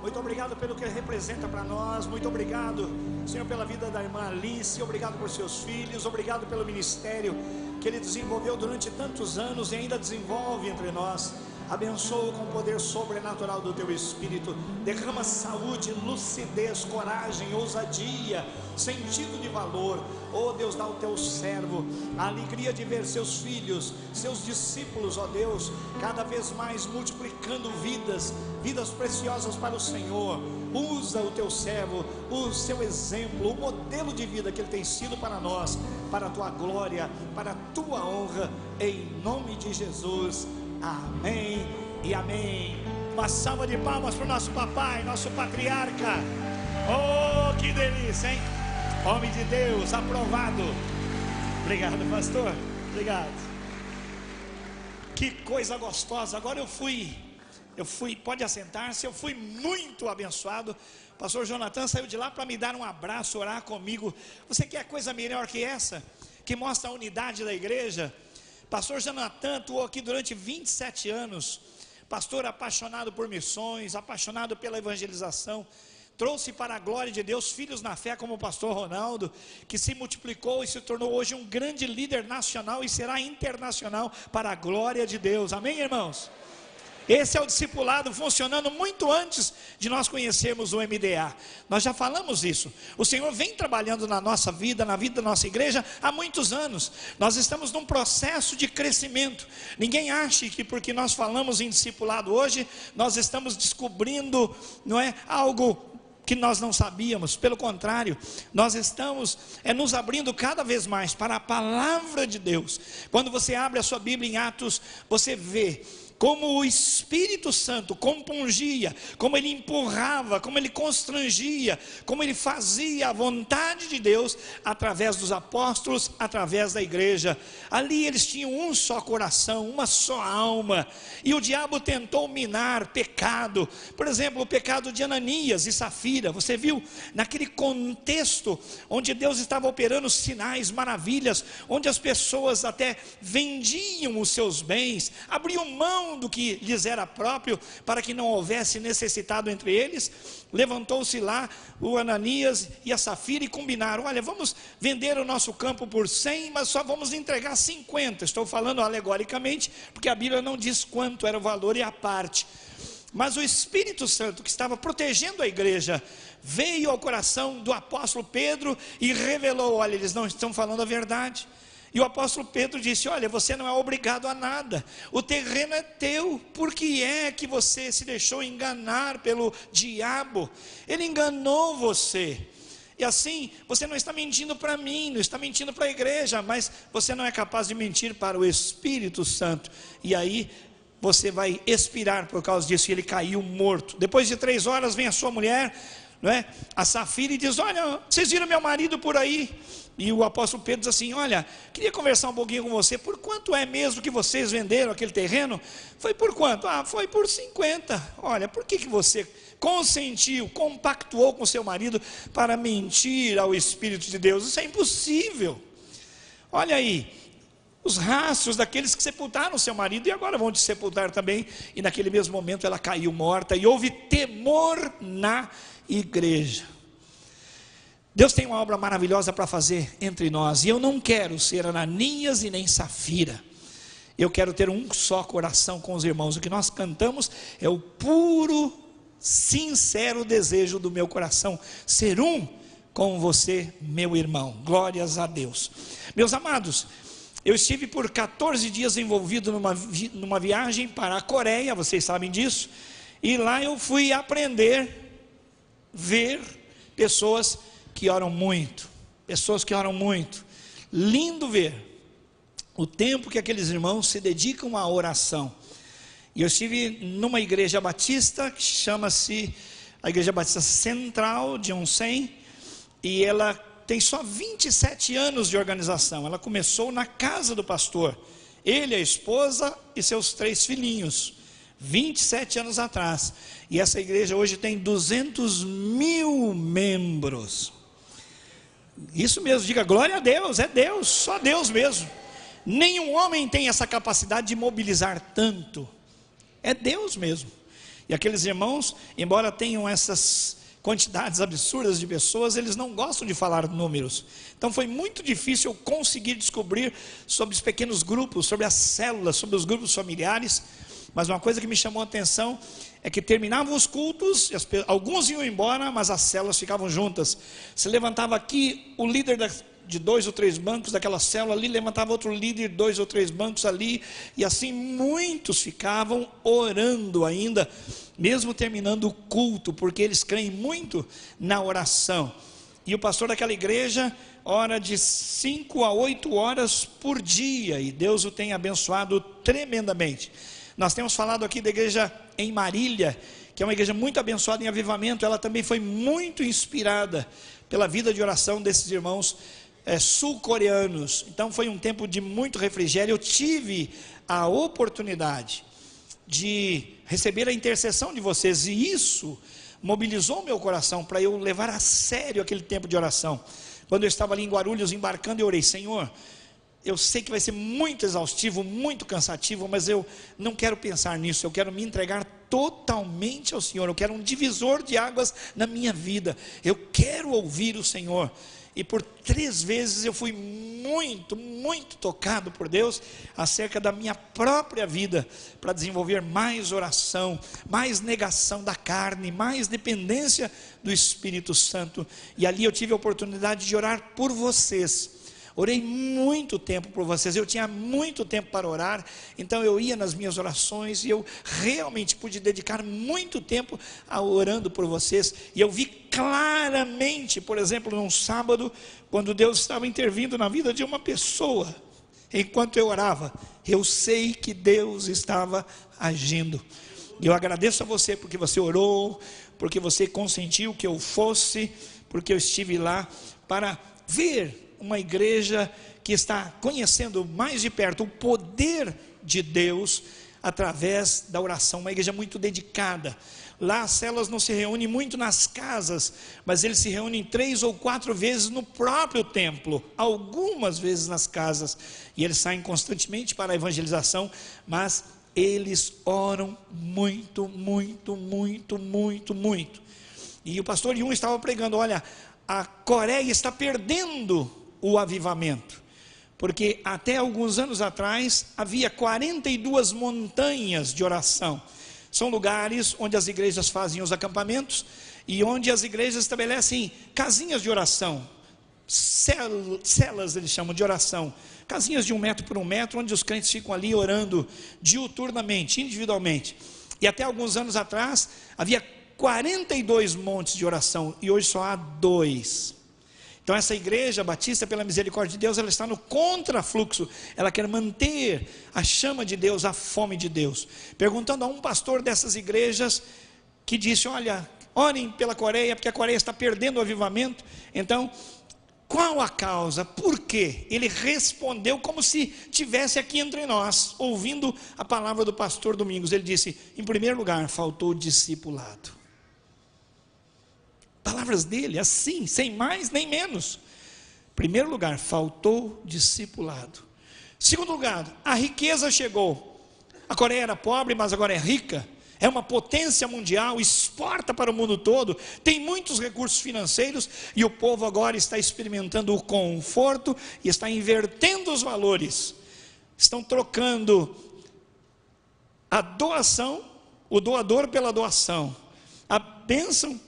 Speaker 7: Muito obrigado pelo que ele representa para nós. Muito obrigado, Senhor, pela vida da irmã Alice. Obrigado por seus filhos. Obrigado pelo ministério que ele desenvolveu durante tantos anos e ainda desenvolve entre nós. Abençoa com o poder sobrenatural do teu Espírito. Derrama saúde, lucidez, coragem, ousadia, sentido de valor. Oh Deus, dá ao teu servo a alegria de ver seus filhos, seus discípulos, ó Deus, cada vez mais multiplicando vidas preciosas para o Senhor. Usa o teu servo, o seu exemplo, o modelo de vida que ele tem sido para nós, para a tua glória, para a tua honra, em nome de Jesus. Amém e amém. Uma salva de palmas para o nosso papai, nosso patriarca. Oh, que delícia, hein? Homem de Deus, aprovado. Obrigado, pastor. Obrigado. Que coisa gostosa. Agora eu fui, pode assentar-se, eu fui muito abençoado. Pastor Jonathan saiu de lá para me dar um abraço, orar comigo. Você quer coisa melhor que essa? Que mostra a unidade da igreja? Pastor Jonathan atuou aqui durante 27 anos, pastor apaixonado por missões, apaixonado pela evangelização, trouxe para a glória de Deus filhos na fé como o pastor Ronaldo, que se multiplicou e se tornou hoje um grande líder nacional e será internacional para a glória de Deus. Amém, irmãos? Esse é o discipulado funcionando muito antes de nós conhecermos o MDA. Nós já falamos isso. O Senhor vem trabalhando na nossa vida, na vida da nossa igreja há muitos anos. Nós estamos num processo de crescimento. Ninguém ache que porque nós falamos em discipulado hoje, nós estamos descobrindo, não é, algo que nós não sabíamos, pelo contrário, nós estamos nos abrindo cada vez mais para a palavra de Deus. Quando você abre a sua Bíblia em Atos, você vê como o Espírito Santo compungia, como ele empurrava, como ele constrangia, como ele fazia a vontade de Deus através dos apóstolos, através da igreja. Ali eles tinham um só coração, uma só alma, e o diabo tentou minar pecado. Por exemplo, o pecado de Ananias e Safira. Você viu naquele contexto onde Deus estava operando sinais, maravilhas, onde as pessoas até vendiam os seus bens, abriam mão do que lhes era próprio, para que não houvesse necessitado entre eles. Levantou-se lá o Ananias e a Safira e combinaram: olha, vamos vender o nosso campo por 100, mas só vamos entregar 50. Estou falando alegoricamente, porque a Bíblia não diz quanto era o valor e a parte. Mas o Espírito Santo, que estava protegendo a igreja, veio ao coração do apóstolo Pedro e revelou: olha, eles não estão falando a verdade. E o apóstolo Pedro disse: olha, você não é obrigado a nada, o terreno é teu. Por que é que você se deixou enganar pelo diabo? Ele enganou você. E assim, você não está mentindo para mim, não está mentindo para a igreja, mas você não é capaz de mentir para o Espírito Santo. E aí você vai expirar por causa disso. E ele caiu morto. Depois de 3 horas vem a sua mulher, não é? A Safira, e diz: olha, vocês viram meu marido por aí? E o apóstolo Pedro diz assim: olha, queria conversar um pouquinho com você. Por quanto é mesmo que vocês venderam aquele terreno? Foi por quanto? Foi por 50. Olha, por que você consentiu, compactuou com seu marido para mentir ao Espírito de Deus? Isso é impossível. Olha aí, os rastros daqueles que sepultaram seu marido e agora vão te sepultar também. E naquele mesmo momento ela caiu morta, e houve temor na igreja. Deus tem uma obra maravilhosa para fazer entre nós, e eu não quero ser Ananias e nem Safira. Eu quero ter um só coração com os irmãos. O que nós cantamos é o puro, sincero desejo do meu coração, ser um com você, meu irmão. Glórias a Deus. Meus amados, eu estive por 14 dias envolvido numa viagem para a Coreia, vocês sabem disso, e lá eu fui aprender, ver pessoas que oram muito, lindo ver o tempo que aqueles irmãos se dedicam à oração. E eu estive numa igreja batista, que chama-se a Igreja Batista Central de Onsen, e ela tem só 27 anos de organização. Ela começou na casa do pastor, ele, a esposa e seus 3 filhinhos, 27 anos atrás, e essa igreja hoje tem 200 mil membros. Isso mesmo, diga glória a Deus. É Deus, só Deus mesmo. Nenhum homem tem essa capacidade de mobilizar tanto, é Deus mesmo. E aqueles irmãos, embora tenham essas quantidades absurdas de pessoas, eles não gostam de falar números. Então foi muito difícil eu conseguir descobrir sobre os pequenos grupos, sobre as células, sobre os grupos familiares. Mas uma coisa que me chamou a atenção é que terminavam os cultos, alguns iam embora, mas as células ficavam juntas. Se levantava aqui o líder de 2 ou 3 bancos daquela célula ali, levantava outro líder, 2 ou 3 bancos ali, e assim muitos ficavam orando ainda, mesmo terminando o culto, porque eles creem muito na oração. E o pastor daquela igreja ora de 5 a 8 horas por dia, e Deus o tem abençoado tremendamente. Nós temos falado aqui da igreja em Marília, que é uma igreja muito abençoada em avivamento. Ela também foi muito inspirada pela vida de oração desses irmãos sul-coreanos. Então foi um tempo de muito refrigério. Eu tive a oportunidade de receber a intercessão de vocês, e isso mobilizou meu coração para eu levar a sério aquele tempo de oração. Quando eu estava ali em Guarulhos embarcando, eu orei: Senhor, eu sei que vai ser muito exaustivo, muito cansativo, mas eu não quero pensar nisso. Eu quero me entregar totalmente ao Senhor. Eu quero um divisor de águas na minha vida. Eu quero ouvir o Senhor. E por 3 vezes eu fui muito, muito tocado por Deus acerca da minha própria vida, para desenvolver mais oração, mais negação da carne, mais dependência do Espírito Santo. E ali eu tive a oportunidade de orar por vocês. Orei muito tempo por vocês, eu tinha muito tempo para orar, então eu ia nas minhas orações e eu realmente pude dedicar muito tempo a orando por vocês. E eu vi claramente, por exemplo, num sábado, quando Deus estava intervindo na vida de uma pessoa, enquanto eu orava, eu sei que Deus estava agindo. E eu agradeço a você porque você orou, porque você consentiu que eu fosse, porque eu estive lá para ver uma igreja que está conhecendo mais de perto o poder de Deus através da oração, uma igreja muito dedicada. Lá as células não se reúnem muito nas casas, mas eles se reúnem 3 ou 4 vezes no próprio templo, algumas vezes nas casas, e eles saem constantemente para a evangelização, mas eles oram muito, muito, muito, muito, muito. E o pastor Yun estava pregando, olha, a Coreia está perdendo o avivamento, porque até alguns anos atrás havia 42 montanhas de oração. São lugares onde as igrejas fazem os acampamentos e onde as igrejas estabelecem casinhas de oração, celas eles chamam de oração, casinhas de 1 metro por 1 metro, onde os crentes ficam ali orando diuturnamente, individualmente. E até alguns anos atrás havia 42 montes de oração e hoje só há 2. Então essa igreja batista, pela misericórdia de Deus, ela está no contrafluxo, ela quer manter a chama de Deus, a fome de Deus. Perguntando a um pastor dessas igrejas, que disse, olha, orem pela Coreia, porque a Coreia está perdendo o avivamento. Então, qual a causa? Por quê? Ele respondeu como se estivesse aqui entre nós, ouvindo a palavra do pastor Domingos. Ele disse, em primeiro lugar, faltou discipulado. Palavras dele, assim, sem mais nem menos. Primeiro lugar, faltou discipulado. Segundo lugar, a riqueza chegou. A Coreia era pobre, mas agora é rica. É uma potência mundial, exporta para o mundo todo, tem muitos recursos financeiros, e o povo agora está experimentando o conforto e está invertendo os valores. Estão trocando a doação, o doador pela doação, a bênção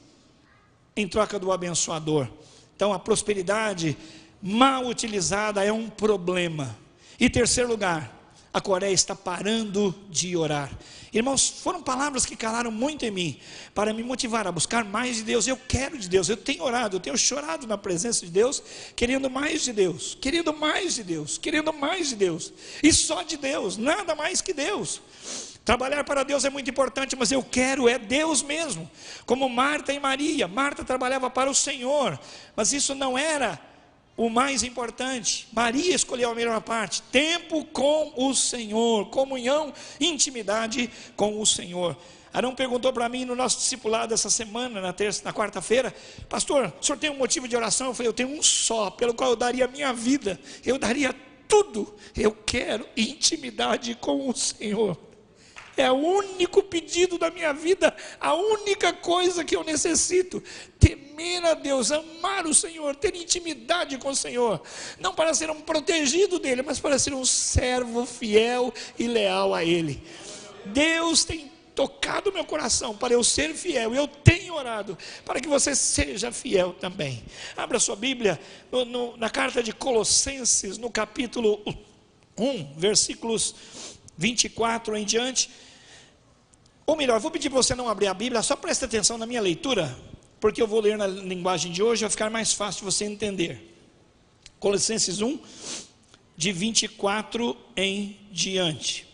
Speaker 7: em troca do abençoador. Então a prosperidade mal utilizada é um problema. E terceiro lugar, a Coreia está parando de orar. Irmãos, foram palavras que calaram muito em mim, para me motivar a buscar mais de Deus. Eu quero de Deus, eu tenho orado, eu tenho chorado na presença de Deus, querendo mais de Deus, querendo mais de Deus, querendo mais de Deus, e só de Deus, nada mais que Deus. Trabalhar para Deus é muito importante, mas eu quero é Deus mesmo. Como Marta e Maria, Marta trabalhava para o Senhor, mas isso não era o mais importante. Maria escolheu a melhor parte, tempo com o Senhor, comunhão, intimidade com o Senhor. Arão perguntou para mim no nosso discipulado essa semana, na quarta-feira, pastor, o senhor tem um motivo de oração? Eu falei, eu tenho um só, pelo qual eu daria a minha vida, eu daria tudo. Eu quero intimidade com o Senhor. É o único pedido da minha vida, a única coisa que eu necessito, temer a Deus, amar o Senhor, ter intimidade com o Senhor, não para ser um protegido dele, mas para ser um servo fiel e leal a ele. Deus tem tocado meu coração para eu ser fiel, e eu tenho orado para que você seja fiel também. Abra sua Bíblia na carta de Colossenses, no capítulo 1, versículos 24 em diante. Ou melhor, vou pedir para você não abrir a Bíblia, só preste atenção na minha leitura, porque eu vou ler na linguagem de hoje, vai ficar mais fácil de você entender. Colossenses 1, de 24 em diante.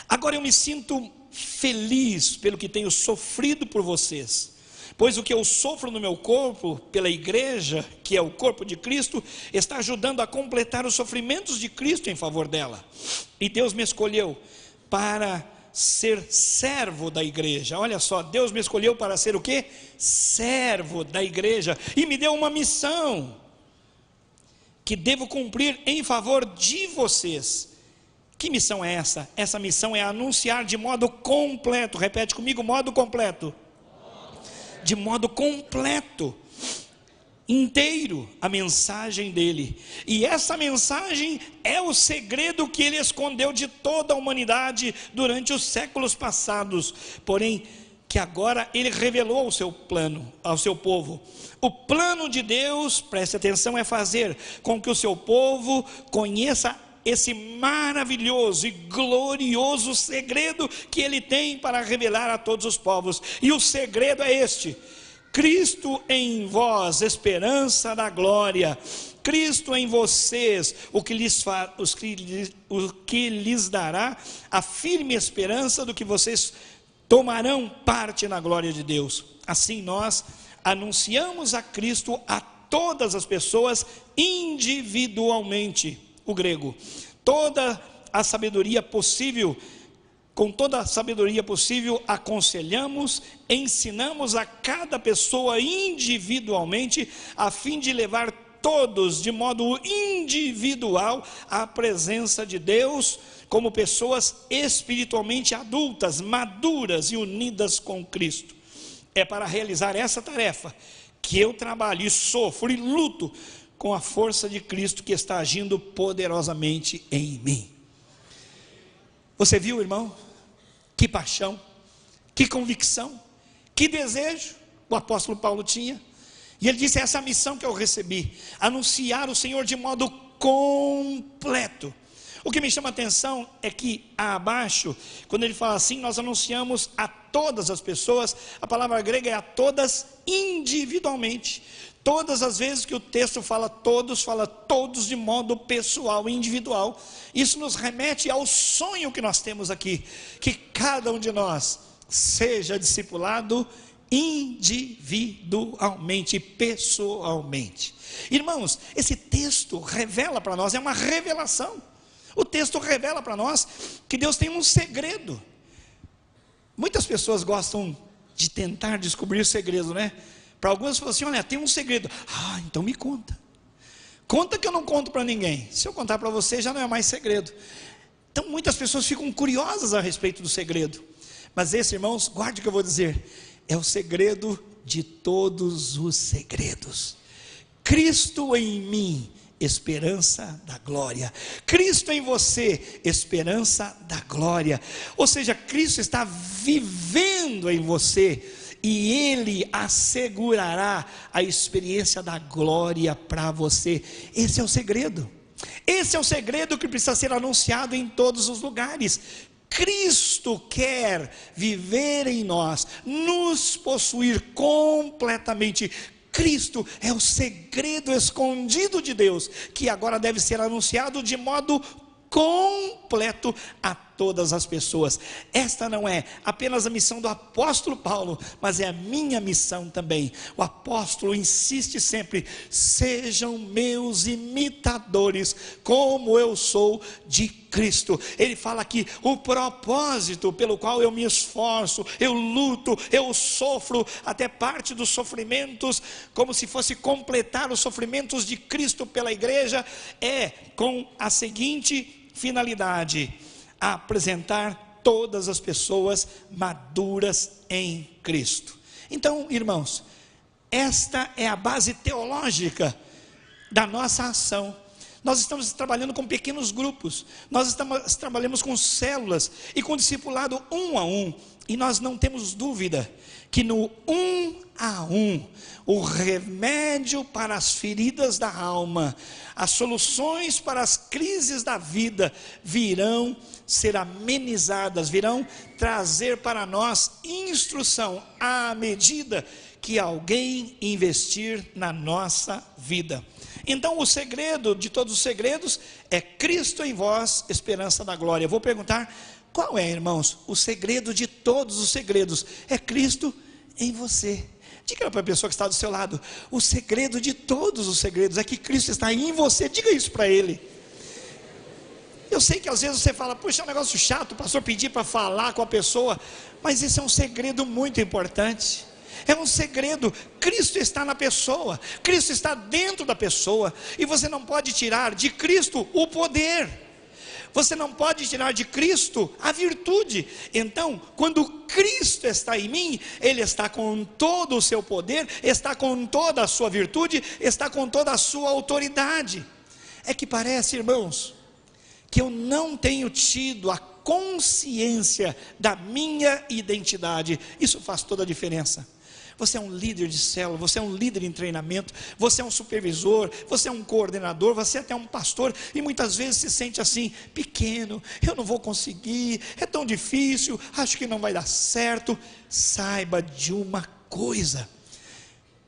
Speaker 7: Agora eu me sinto feliz pelo que tenho sofrido por vocês, pois o que eu sofro no meu corpo, pela igreja, que é o corpo de Cristo, está ajudando a completar os sofrimentos de Cristo em favor dela. E Deus me escolheu para ser servo da igreja. Olha só, Deus me escolheu para ser o quê? Servo da igreja, e me deu uma missão que devo cumprir em favor de vocês. Que missão é essa? Essa missão é anunciar de modo completo, repete comigo, modo completo, de modo completo, inteiro, a mensagem dele. E essa mensagem é o segredo que ele escondeu de toda a humanidade durante os séculos passados. Porém, que agora ele revelou o seu plano ao seu povo. O plano de Deus, preste atenção, é fazer com que o seu povo conheça esse maravilhoso e glorioso segredo que ele tem para revelar a todos os povos. E o segredo é este: Cristo em vós, esperança da glória. Cristo em vocês, o que lhes dará a firme esperança do que vocês tomarão parte na glória de Deus. Assim nós anunciamos a Cristo a todas as pessoas individualmente. O grego, toda a sabedoria possível, com toda a sabedoria possível, aconselhamos, ensinamos a cada pessoa individualmente, a fim de levar todos de modo individual à presença de Deus, como pessoas espiritualmente adultas, maduras e unidas com Cristo. É para realizar essa tarefa que eu trabalho e sofro e luto com a força de Cristo que está agindo poderosamente em mim. Você viu, irmão? Que paixão, que convicção, que desejo o apóstolo Paulo tinha. E ele disse: essa missão que eu recebi, anunciar o Senhor de modo completo. O que me chama a atenção é que abaixo, quando ele fala assim, nós anunciamos a todas as pessoas, a palavra grega é a todas individualmente. Todas as vezes que o texto fala todos de modo pessoal e individual. Isso nos remete ao sonho que nós temos aqui, que cada um de nós seja discipulado individualmente, pessoalmente. Irmãos, esse texto revela para nós, é uma revelação. O texto revela para nós que Deus tem um segredo. Muitas pessoas gostam de tentar descobrir segredos, né? Para algumas falam assim: olha, tem um segredo. Ah, então me conta. Conta que eu não conto para ninguém. Se eu contar para você, já não é mais segredo. Então muitas pessoas ficam curiosas a respeito do segredo. Mas esse, irmãos, guarde o que eu vou dizer, é o segredo de todos os segredos. Cristo em mim, esperança da glória. Cristo em você, esperança da glória. Ou seja, Cristo está vivendo em você, e Ele assegurará a experiência da glória para você. Esse é o segredo. Esse é o segredo que precisa ser anunciado em todos os lugares. Cristo quer viver em nós, nos possuir completamente. Cristo é o segredo escondido de Deus, que agora deve ser anunciado de modo completo a todas as pessoas. Esta não é apenas a missão do apóstolo Paulo, mas é a minha missão também. O apóstolo insiste sempre: sejam meus imitadores, como eu sou de Cristo. Ele fala aqui: o propósito pelo qual eu me esforço, eu luto, eu sofro, até parte dos sofrimentos, como se fosse completar os sofrimentos de Cristo pela igreja, é com a seguinte finalidade: apresentar todas as pessoas maduras em Cristo. Então, irmãos, esta é a base teológica da nossa ação. Nós estamos trabalhando com pequenos grupos, nós trabalhamos com células e com discipulado 1 a 1, e nós não temos dúvida que no 1 a 1, o remédio para as feridas da alma, as soluções para as crises da vida virão ser amenizadas, virão trazer para nós instrução à medida que alguém investir na nossa vida. Então o segredo de todos os segredos é Cristo em vós, esperança da glória. Eu vou perguntar: qual é, irmãos, o segredo de todos os segredos? É Cristo em você. Diga para a pessoa que está do seu lado: o segredo de todos os segredos é que Cristo está em você. Diga isso para ele. Eu sei que às vezes você fala: puxa, é um negócio chato o pastor pedir para falar com a pessoa, mas esse é um segredo muito importante. É um segredo. Cristo está na pessoa, Cristo está dentro da pessoa, e você não pode tirar de Cristo o poder, você não pode tirar de Cristo a virtude. Então, quando Cristo está em mim, Ele está com todo o seu poder, está com toda a sua virtude, está com toda a sua autoridade. É que parece, irmãos, que eu não tenho tido a consciência da minha identidade. Isso faz toda a diferença. Você é um líder de célula, você é um líder em treinamento, você é um supervisor, você é um coordenador, você é até um pastor, e muitas vezes se sente assim, pequeno, eu não vou conseguir, é tão difícil, acho que não vai dar certo. Saiba de uma coisa: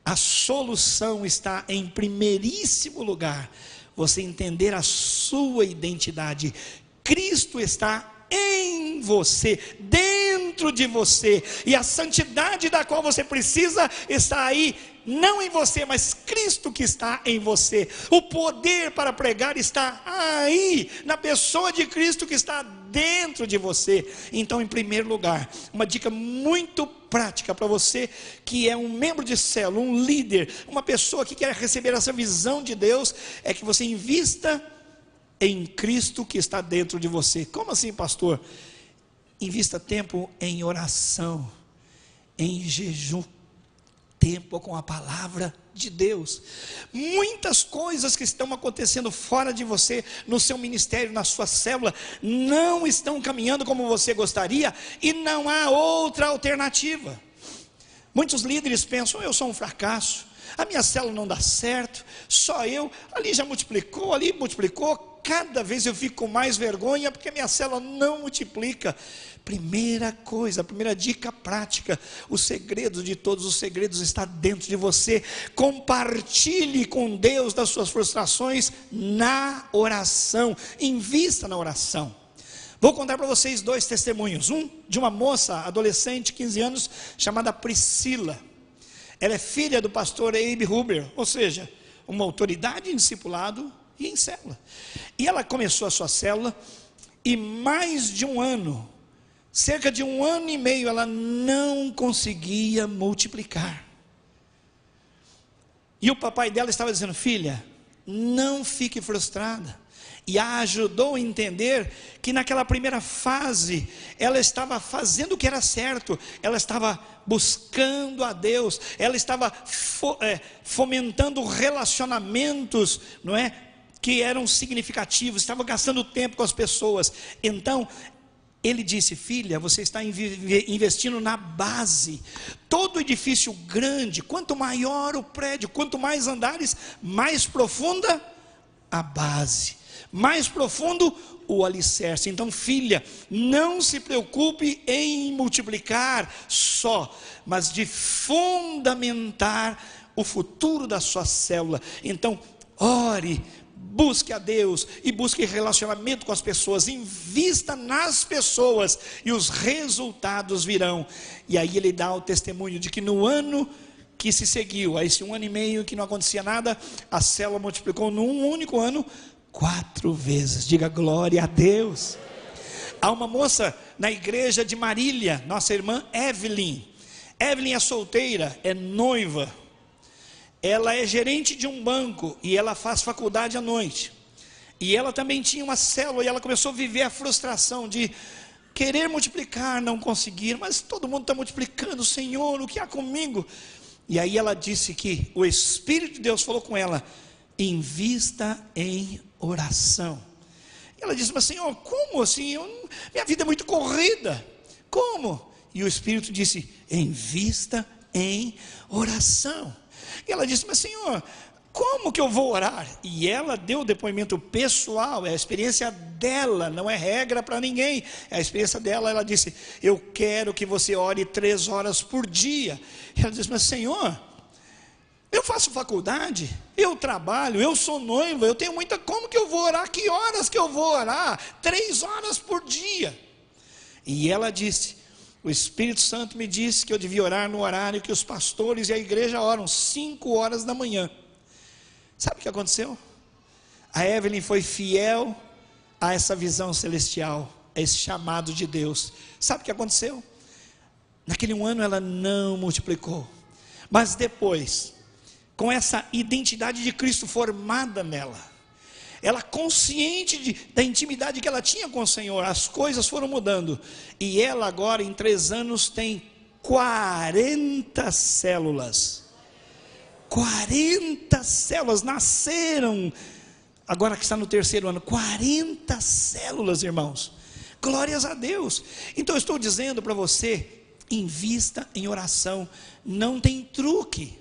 Speaker 7: a solução está em primeiríssimo lugar, você entender a sua identidade. Cristo está em você, dentro de você, e a santidade da qual você precisa está aí, não em você, mas Cristo que está em você. O poder para pregar está aí, na pessoa de Cristo que está dentro de você. Então, em primeiro lugar, uma dica muito prática para você que é um membro de célula, um líder, uma pessoa que quer receber essa visão de Deus, é que você invista em Cristo que está dentro de você. Como assim, pastor? Invista tempo em oração, em jejum, tempo com a palavra de Deus. Muitas coisas que estão acontecendo fora de você, no seu ministério, na sua célula, não estão caminhando como você gostaria, e não há outra alternativa. Muitos líderes pensam: eu sou um fracasso, a minha célula não dá certo, só eu, ali já multiplicou, ali multiplicou, cada vez eu fico com mais vergonha, porque minha célula não multiplica. Primeira coisa, primeira dica prática: o segredo de todos os segredos está dentro de você. Compartilhe com Deus das suas frustrações na oração, invista na oração. Vou contar para vocês 2 testemunhos, um de uma moça adolescente, 15 anos, chamada Priscila. Ela é filha do pastor Abe Huber, ou seja, uma autoridade em discipulado e em célula. E ela começou a sua célula, e mais de um ano, cerca de 1 ano e meio, ela não conseguia multiplicar. E o papai dela estava dizendo: filha, não fique frustrada. E a ajudou a entender que naquela primeira fase, ela estava fazendo o que era certo, ela estava buscando a Deus, ela estava fomentando relacionamentos, não é? Que eram significativos, estava gastando tempo com as pessoas. Então, ele disse: filha, você está investindo na base. Todo edifício grande, quanto maior o prédio, quanto mais andares, mais profunda a base, mais profundo o alicerce. Então, filha, não se preocupe em multiplicar só, mas de fundamentar o futuro da sua célula. Então, ore, busque a Deus e busque relacionamento com as pessoas, invista nas pessoas e os resultados virão. E aí ele dá o testemunho de que no ano que se seguiu, a esse 1 ano e meio que não acontecia nada, a célula multiplicou num único ano 4 vezes. Diga glória a Deus. Há uma moça na igreja de Marília, nossa irmã Evelyn. Evelyn é solteira, é noiva. Ela é gerente de um banco e ela faz faculdade à noite. E ela também tinha uma célula, e ela começou a viver a frustração de querer multiplicar, não conseguir. Mas todo mundo está multiplicando, Senhor, o que há comigo? E aí ela disse que o Espírito de Deus falou com ela: invista em oração. E ela disse: mas Senhor, como assim? Minha vida é muito corrida, como? E o Espírito disse: invista em oração. E ela disse: mas Senhor, como que eu vou orar? E ela deu o depoimento pessoal, é a experiência dela, não é regra para ninguém, é a experiência dela. Ela disse: eu quero que você ore 3 horas por dia. E ela disse: mas Senhor, eu faço faculdade, eu trabalho, eu sou noiva, eu tenho muita... Como que eu vou orar? Que horas que eu vou orar? 3 horas por dia. E ela disse: o Espírito Santo me disse que eu devia orar no horário que os pastores e a igreja oram, 5 horas da manhã. Sabe o que aconteceu? A Evelyn foi fiel a essa visão celestial, a esse chamado de Deus. Sabe o que aconteceu? Naquele 1 ano ela não multiplicou, mas depois, com essa identidade de Cristo formada nela, ela consciente da intimidade que ela tinha com o Senhor, as coisas foram mudando, e ela agora em 3 anos tem 40 células. 40 células nasceram, agora que está no 3º ano, 40 células, irmãos. Glórias a Deus. Então eu estou dizendo para você, invista em oração, não tem truque.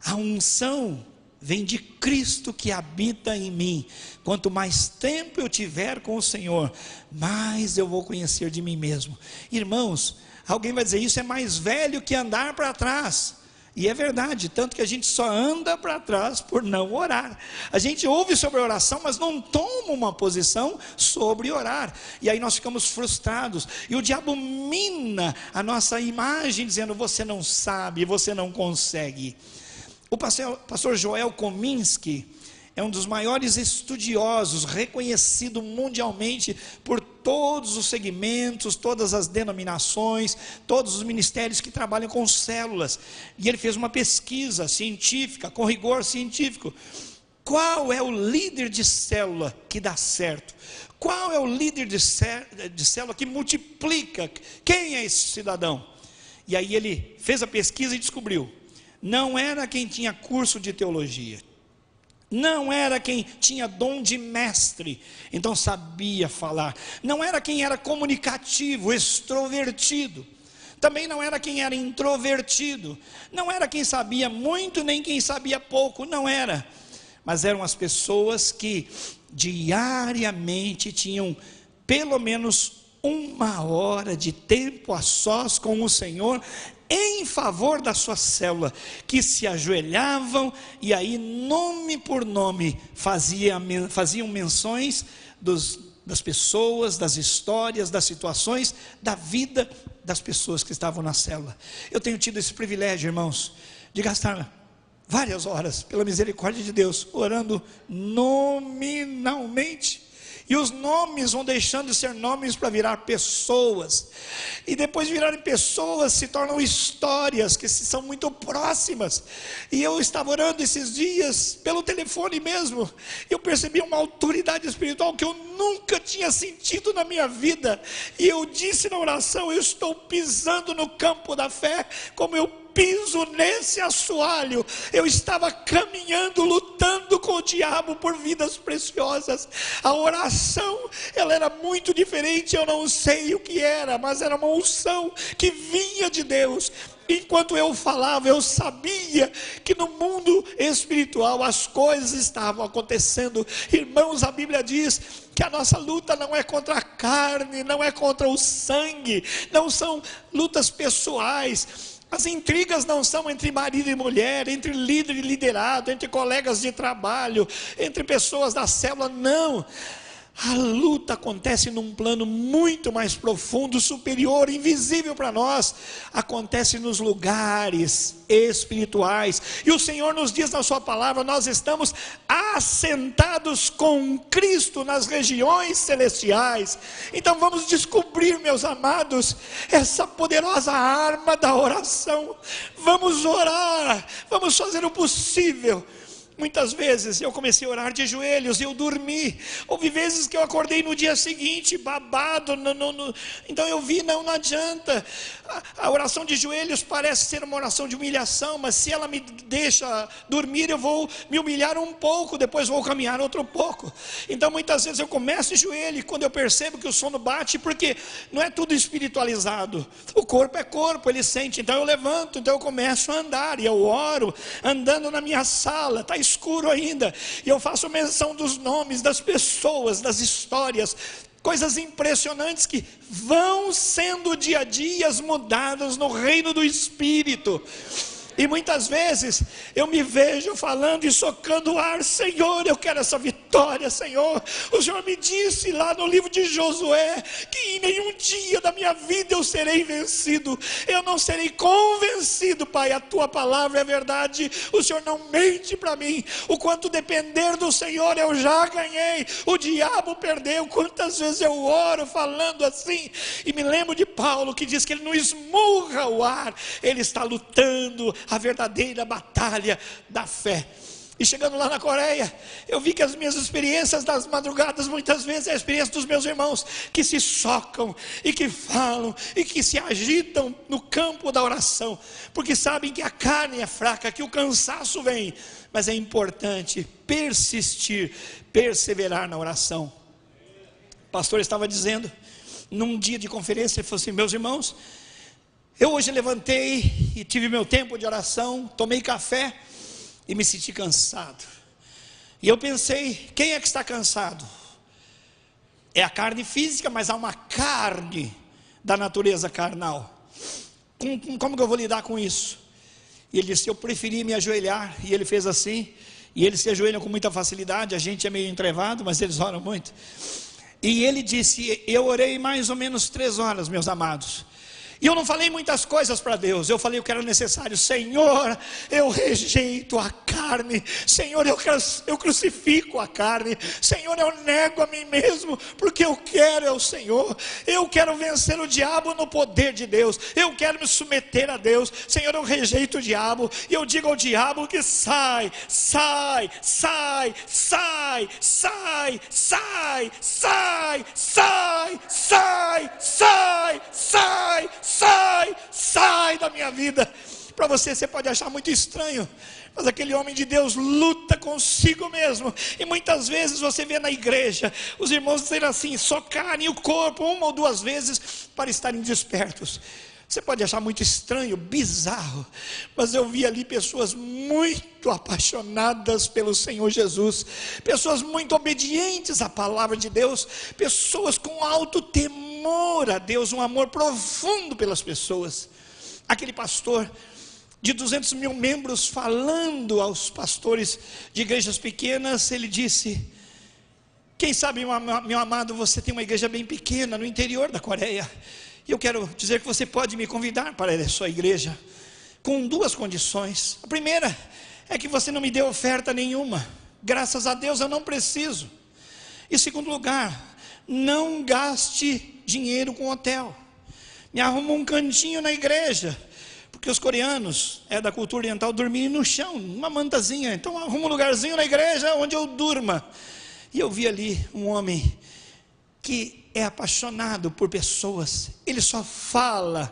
Speaker 7: A unção vem de Cristo que habita em mim. Quanto mais tempo eu tiver com o Senhor, mais eu vou conhecer de mim mesmo. Irmãos, alguém vai dizer, isso é mais velho que andar para trás. E é verdade, tanto que a gente só anda para trás por não orar. A gente ouve sobre oração, mas não toma uma posição sobre orar. E aí nós ficamos frustrados. E o diabo mina a nossa imagem, dizendo, você não sabe, você não consegue. O pastor Joel Kominski é um dos maiores estudiosos, reconhecido mundialmente por todos os segmentos, todas as denominações, todos os ministérios que trabalham com células. E ele fez uma pesquisa científica, com rigor científico. Qual é o líder de célula que dá certo? Qual é o líder de célula que multiplica? Quem é esse cidadão? E aí ele fez a pesquisa e descobriu. Não era quem tinha curso de teologia. Não era quem tinha dom de mestre, então sabia falar. Não era quem era comunicativo, extrovertido. Também não era quem era introvertido. Não era quem sabia muito, nem quem sabia pouco, não era. Mas eram as pessoas que diariamente tinham pelo menos 1 hora de tempo a sós com o Senhor, em favor da sua célula, que se ajoelhavam e aí nome por nome faziam menções das pessoas, das histórias, das situações, da vida das pessoas que estavam na célula. Eu tenho tido esse privilégio, irmãos, de gastar várias horas, pela misericórdia de Deus, orando nominalmente. E os nomes vão deixando de ser nomes para virar pessoas. E depois de virarem pessoas, se tornam histórias que são muito próximas. E eu estava orando esses dias, pelo telefone mesmo. Eu percebi uma autoridade espiritual que eu nunca tinha sentido na minha vida. E eu disse na oração, eu estou pisando no campo da fé, como eu piso nesse assoalho. Eu estava caminhando, lutando com o diabo por vidas preciosas. A oração, ela era muito diferente, eu não sei o que era, mas era uma unção que vinha de Deus. Enquanto eu falava, eu sabia que no mundo espiritual as coisas estavam acontecendo. Irmãos, a Bíblia diz que a nossa luta não é contra a carne, não é contra o sangue, não são lutas pessoais. As intrigas não são entre marido e mulher, entre líder e liderado, entre colegas de trabalho, entre pessoas da célula, não. A luta acontece num plano muito mais profundo, superior, invisível para nós. Acontece nos lugares espirituais. E o Senhor nos diz na sua palavra, nós estamos assentados com Cristo nas regiões celestiais. Então vamos descobrir, meus amados, essa poderosa arma da oração. Vamos orar, vamos fazer o possível. Muitas vezes eu comecei a orar de joelhos e eu dormi. Houve vezes que eu acordei no dia seguinte, babado. Então eu vi, não adianta. A oração de joelhos parece ser uma oração de humilhação, mas se ela me deixa dormir, eu vou me humilhar um pouco, depois vou caminhar outro pouco. Então muitas vezes eu começo de joelho e quando eu percebo que o sono bate, porque não é tudo espiritualizado. O corpo é corpo, ele sente. Então eu levanto, então eu começo a andar e eu oro, andando na minha sala, está escuro ainda, e eu faço menção dos nomes, das pessoas, das histórias, coisas impressionantes que vão sendo dia a dia mudadas no reino do Espírito. E muitas vezes eu me vejo falando e socando o ar, Senhor, eu quero essa vitória, Senhor. O Senhor me disse lá no livro de Josué, que em nenhum dia da minha vida eu serei vencido. Eu não serei convencido, Pai, a Tua palavra é verdade. O Senhor não mente para mim. O quanto depender do Senhor eu já ganhei. O diabo perdeu. Quantas vezes eu oro falando assim. E me lembro de Paulo que diz que ele não esmurra o ar. Ele está lutando a verdadeira batalha da fé. E chegando lá na Coreia, eu vi que as minhas experiências das madrugadas, muitas vezes é a experiência dos meus irmãos, que se socam, e que falam, e que se agitam no campo da oração, porque sabem que a carne é fraca, que o cansaço vem, mas é importante persistir, perseverar na oração. pastor estava dizendo, num dia de conferência, ele falou assim: meus irmãos, eu hoje levantei e tive meu tempo de oração, tomei café e me senti cansado. E eu pensei, quem é que está cansado? É a carne física, mas há uma carne da natureza carnal. Como que eu vou lidar com isso? E ele disse: eu preferi me ajoelhar. E ele fez assim, e eles se ajoelham com muita facilidade. A gente é meio entrevado, mas eles oram muito. E ele disse: eu orei mais ou menos 3 horas, meus amados. E eu não falei muitas coisas para Deus, eu falei o que era necessário. Senhor, eu rejeito a carne. Senhor, eu crucifico a carne. Senhor, eu nego a mim mesmo, porque eu quero é o Senhor. Eu quero vencer o diabo no poder de Deus. Eu quero me submeter a Deus. Senhor, eu rejeito o diabo. E eu digo ao diabo que sai, sai, sai, sai, sai, sai, sai, sai, sai, sai, sai, sai, sai da minha vida. Para você pode achar muito estranho, mas aquele homem de Deus luta consigo mesmo. E muitas vezes você vê na igreja os irmãos dizendo assim: socarem o corpo 1 ou 2 vezes para estarem despertos. Você pode achar muito estranho, bizarro, mas eu vi ali pessoas muito apaixonadas pelo Senhor Jesus, pessoas muito obedientes à palavra de Deus, pessoas com alto temor a Deus, um amor profundo pelas pessoas. Aquele pastor de 200 mil membros, falando aos pastores de igrejas pequenas, ele disse: quem sabe, meu amado, você tem uma igreja bem pequena no interior da Coreia, e eu quero dizer que você pode me convidar para a sua igreja, com 2 condições. A primeira é que você não me dê oferta nenhuma, graças a Deus eu não preciso. E segundo lugar, não gaste dinheiro com hotel, me arruma um cantinho na igreja, porque os coreanos, da cultura oriental, dormirem no chão, uma mantazinha. Então arruma um lugarzinho na igreja onde eu durma. E eu vi ali um homem que é apaixonado por pessoas. Ele só fala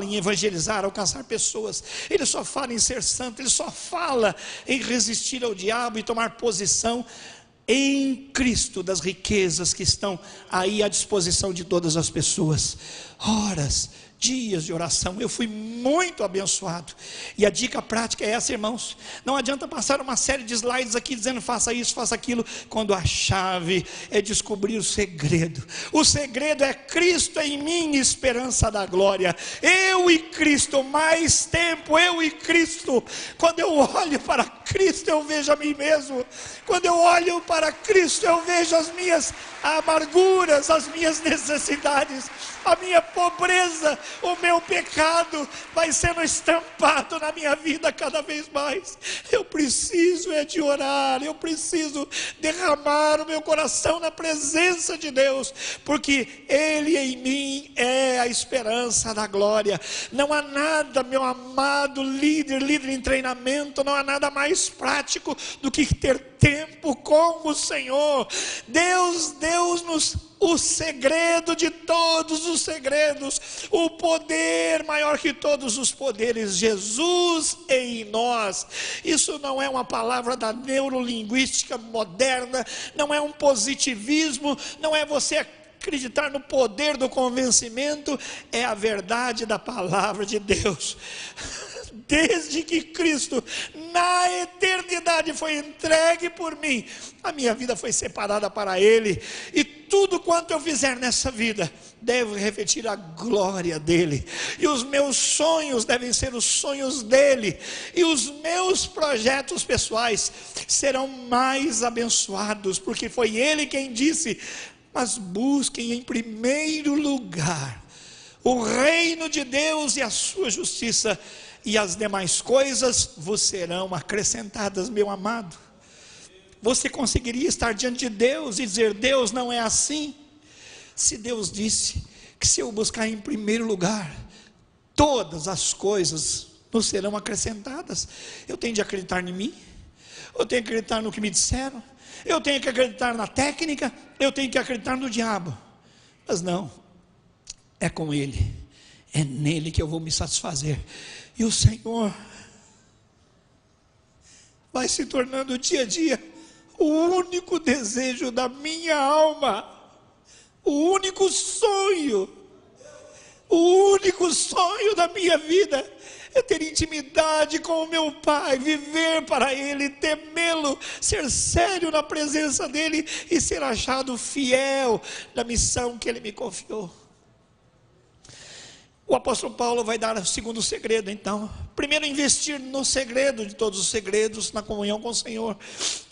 Speaker 7: em evangelizar, alcançar pessoas. Ele só fala em ser santo. Ele só fala em resistir ao diabo e tomar posição em Cristo das riquezas que estão aí à disposição de todas as pessoas. Horas, dias de oração, eu fui muito abençoado. E a dica prática é essa, irmãos: não adianta passar uma série de slides aqui dizendo faça isso, faça aquilo, quando a chave é descobrir o segredo. O segredo é Cristo em mim, esperança da glória. Eu e Cristo, mais tempo, eu e Cristo. Quando eu olho para Cristo, eu vejo a mim mesmo. Quando eu olho para Cristo, eu vejo as minhas amarguras, as minhas necessidades, a minha pobreza, o meu pecado vai sendo estampado na minha vida cada vez mais. Eu preciso de orar, eu preciso derramar o meu coração na presença de Deus, porque Ele em mim é a esperança da glória. Não há nada, meu amado líder em treinamento, não há nada mais prático do que ter tempo com o Senhor. Deus deu-nos o segredo de todos os segredos, o poder maior que todos os poderes, Jesus em nós. Isso não é uma palavra da neurolinguística moderna, não é um positivismo, não é você acreditar no poder do convencimento, é a verdade da palavra de Deus. Desde que Cristo na eternidade foi entregue por mim, a minha vida foi separada para Ele, e tudo quanto eu fizer nessa vida deve refletir a glória dEle, e os meus sonhos devem ser os sonhos dEle, e os meus projetos pessoais serão mais abençoados, porque foi Ele quem disse: mas busquem em primeiro lugar o reino de Deus e a sua justiça, e as demais coisas vos serão acrescentadas. Meu amado, você conseguiria estar diante de Deus e dizer: Deus, não é assim? Se Deus disse que se eu buscar em primeiro lugar, todas as coisas nos serão acrescentadas, eu tenho de acreditar em mim? Eu tenho que acreditar no que me disseram? Eu tenho que acreditar na técnica? Eu tenho que acreditar no diabo? Mas não, é com Ele, é nele que eu vou me satisfazer. E o Senhor vai se tornando dia a dia o único desejo da minha alma. O único sonho da minha vida é ter intimidade com o meu Pai, viver para Ele, temê-lo, ser sério na presença dEle e ser achado fiel na missão que Ele me confiou. O apóstolo Paulo vai dar o segundo segredo, então. Primeiro, investir no segredo de todos os segredos, na comunhão com o Senhor.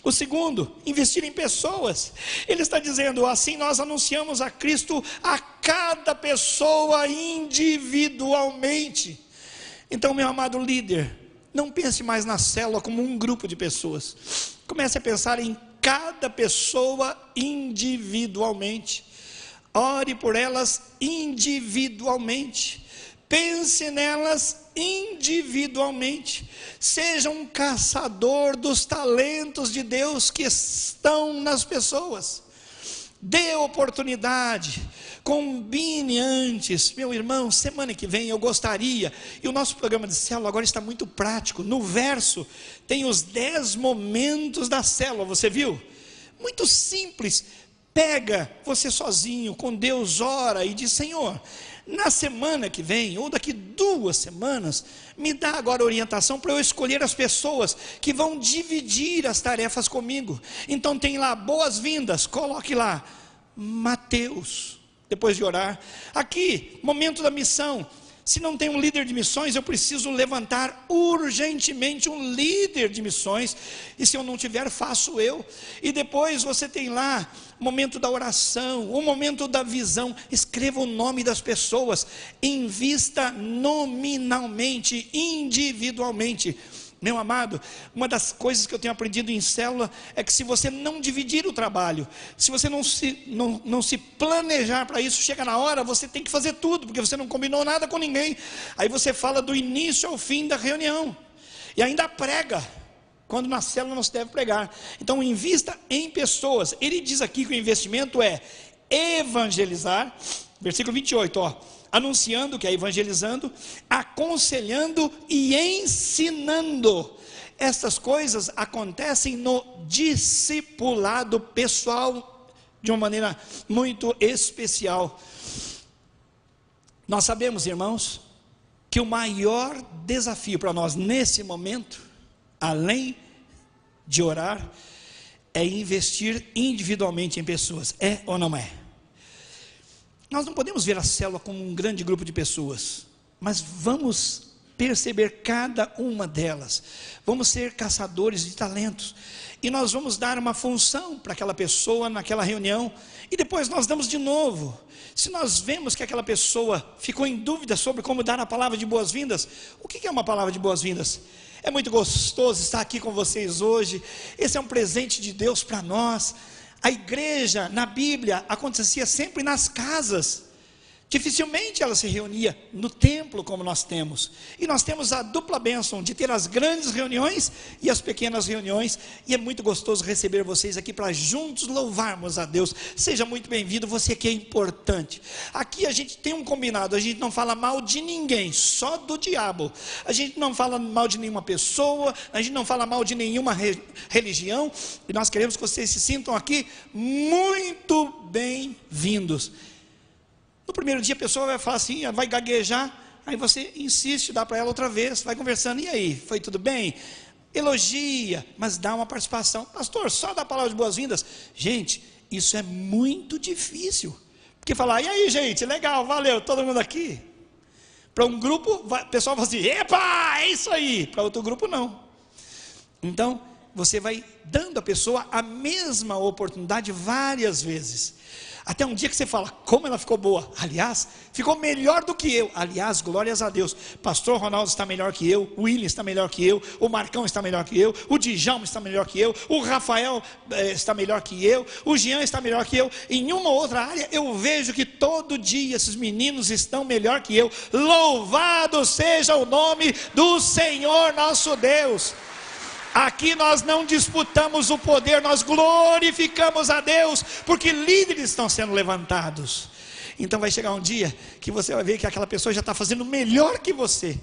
Speaker 7: O segundo, investir em pessoas. Ele está dizendo, assim nós anunciamos a Cristo a cada pessoa individualmente. Então, meu amado líder, não pense mais na célula como um grupo de pessoas. Comece a pensar em cada pessoa individualmente. Ore por elas individualmente. Pense nelas individualmente. Seja um caçador dos talentos de Deus que estão nas pessoas. Dê oportunidade. Combine antes. Meu irmão, semana que vem eu gostaria, e o nosso programa de célula agora está muito prático. No verso tem os 10 momentos da célula, você viu? Muito simples. Pega você sozinho, com Deus, ora e diz, Senhor, na semana que vem, ou daqui 2 semanas, me dá agora orientação para eu escolher as pessoas que vão dividir as tarefas comigo. Então tem lá, boas-vindas, coloque lá, Mateus, depois de orar. Aqui, momento da missão. Se não tem um líder de missões, eu preciso levantar urgentemente um líder de missões, e se eu não tiver, faço eu. E depois você tem lá, momento da oração, o momento da visão. Escreva o nome das pessoas, invista nominalmente, individualmente. Meu amado, uma das coisas que eu tenho aprendido em célula é que se você não dividir o trabalho, se você não se planejar para isso, chega na hora, você tem que fazer tudo, porque você não combinou nada com ninguém. Aí você fala do início ao fim da reunião, e ainda prega, quando na célula não se deve pregar. Então invista em pessoas. Ele diz aqui que o investimento é evangelizar, versículo 28, anunciando, que é evangelizando, aconselhando e ensinando. Essas coisas acontecem no discipulado pessoal, de uma maneira muito especial. Nós sabemos, irmãos, que o maior desafio para nós nesse momento, além de orar, é investir individualmente em pessoas. É ou não é? Nós não podemos ver a célula como um grande grupo de pessoas, mas vamos perceber cada uma delas. Vamos ser caçadores de talentos, e nós vamos dar uma função para aquela pessoa naquela reunião, e depois nós damos de novo. Se nós vemos que aquela pessoa ficou em dúvida sobre como dar a palavra de boas-vindas, o que é uma palavra de boas-vindas? É muito gostoso estar aqui com vocês hoje. Esse é um presente de Deus para nós. A igreja, na Bíblia, acontecia sempre nas casas. Dificilmente ela se reunia no templo como nós temos. E nós temos a dupla bênção de ter as grandes reuniões e as pequenas reuniões. E é muito gostoso receber vocês aqui para juntos louvarmos a Deus. Seja muito bem-vindo, você que é importante. Aqui a gente tem um combinado, a gente não fala mal de ninguém, só do diabo. A gente não fala mal de nenhuma pessoa, a gente não fala mal de nenhuma religião. E nós queremos que vocês se sintam aqui muito bem-vindos. No primeiro dia a pessoa vai falar assim, vai gaguejar, aí você insiste, dá para ela outra vez, vai conversando, e aí, foi tudo bem? Elogia, mas dá uma participação. Pastor, só dá a palavra de boas-vindas? Gente, isso é muito difícil, porque falar, e aí gente, legal, valeu, todo mundo aqui. Para um grupo, o pessoal fala assim, epa, é isso aí. Para outro grupo não. Então, você vai dando à pessoa a mesma oportunidade várias vezes, até um dia que você fala, como ela ficou boa, aliás, ficou melhor do que eu, aliás, glórias a Deus, pastor Ronaldo está melhor que eu, o William está melhor que eu, o Marcão está melhor que eu, o Djalma está melhor que eu, o Rafael está melhor que eu, o Jean está melhor que eu. Em uma outra área eu vejo que todo dia esses meninos estão melhor que eu. Louvado seja o nome do Senhor nosso Deus. Aqui nós não disputamos o poder, nós glorificamos a Deus, porque líderes estão sendo levantados. Então vai chegar um dia que você vai ver que aquela pessoa já está fazendo melhor que você.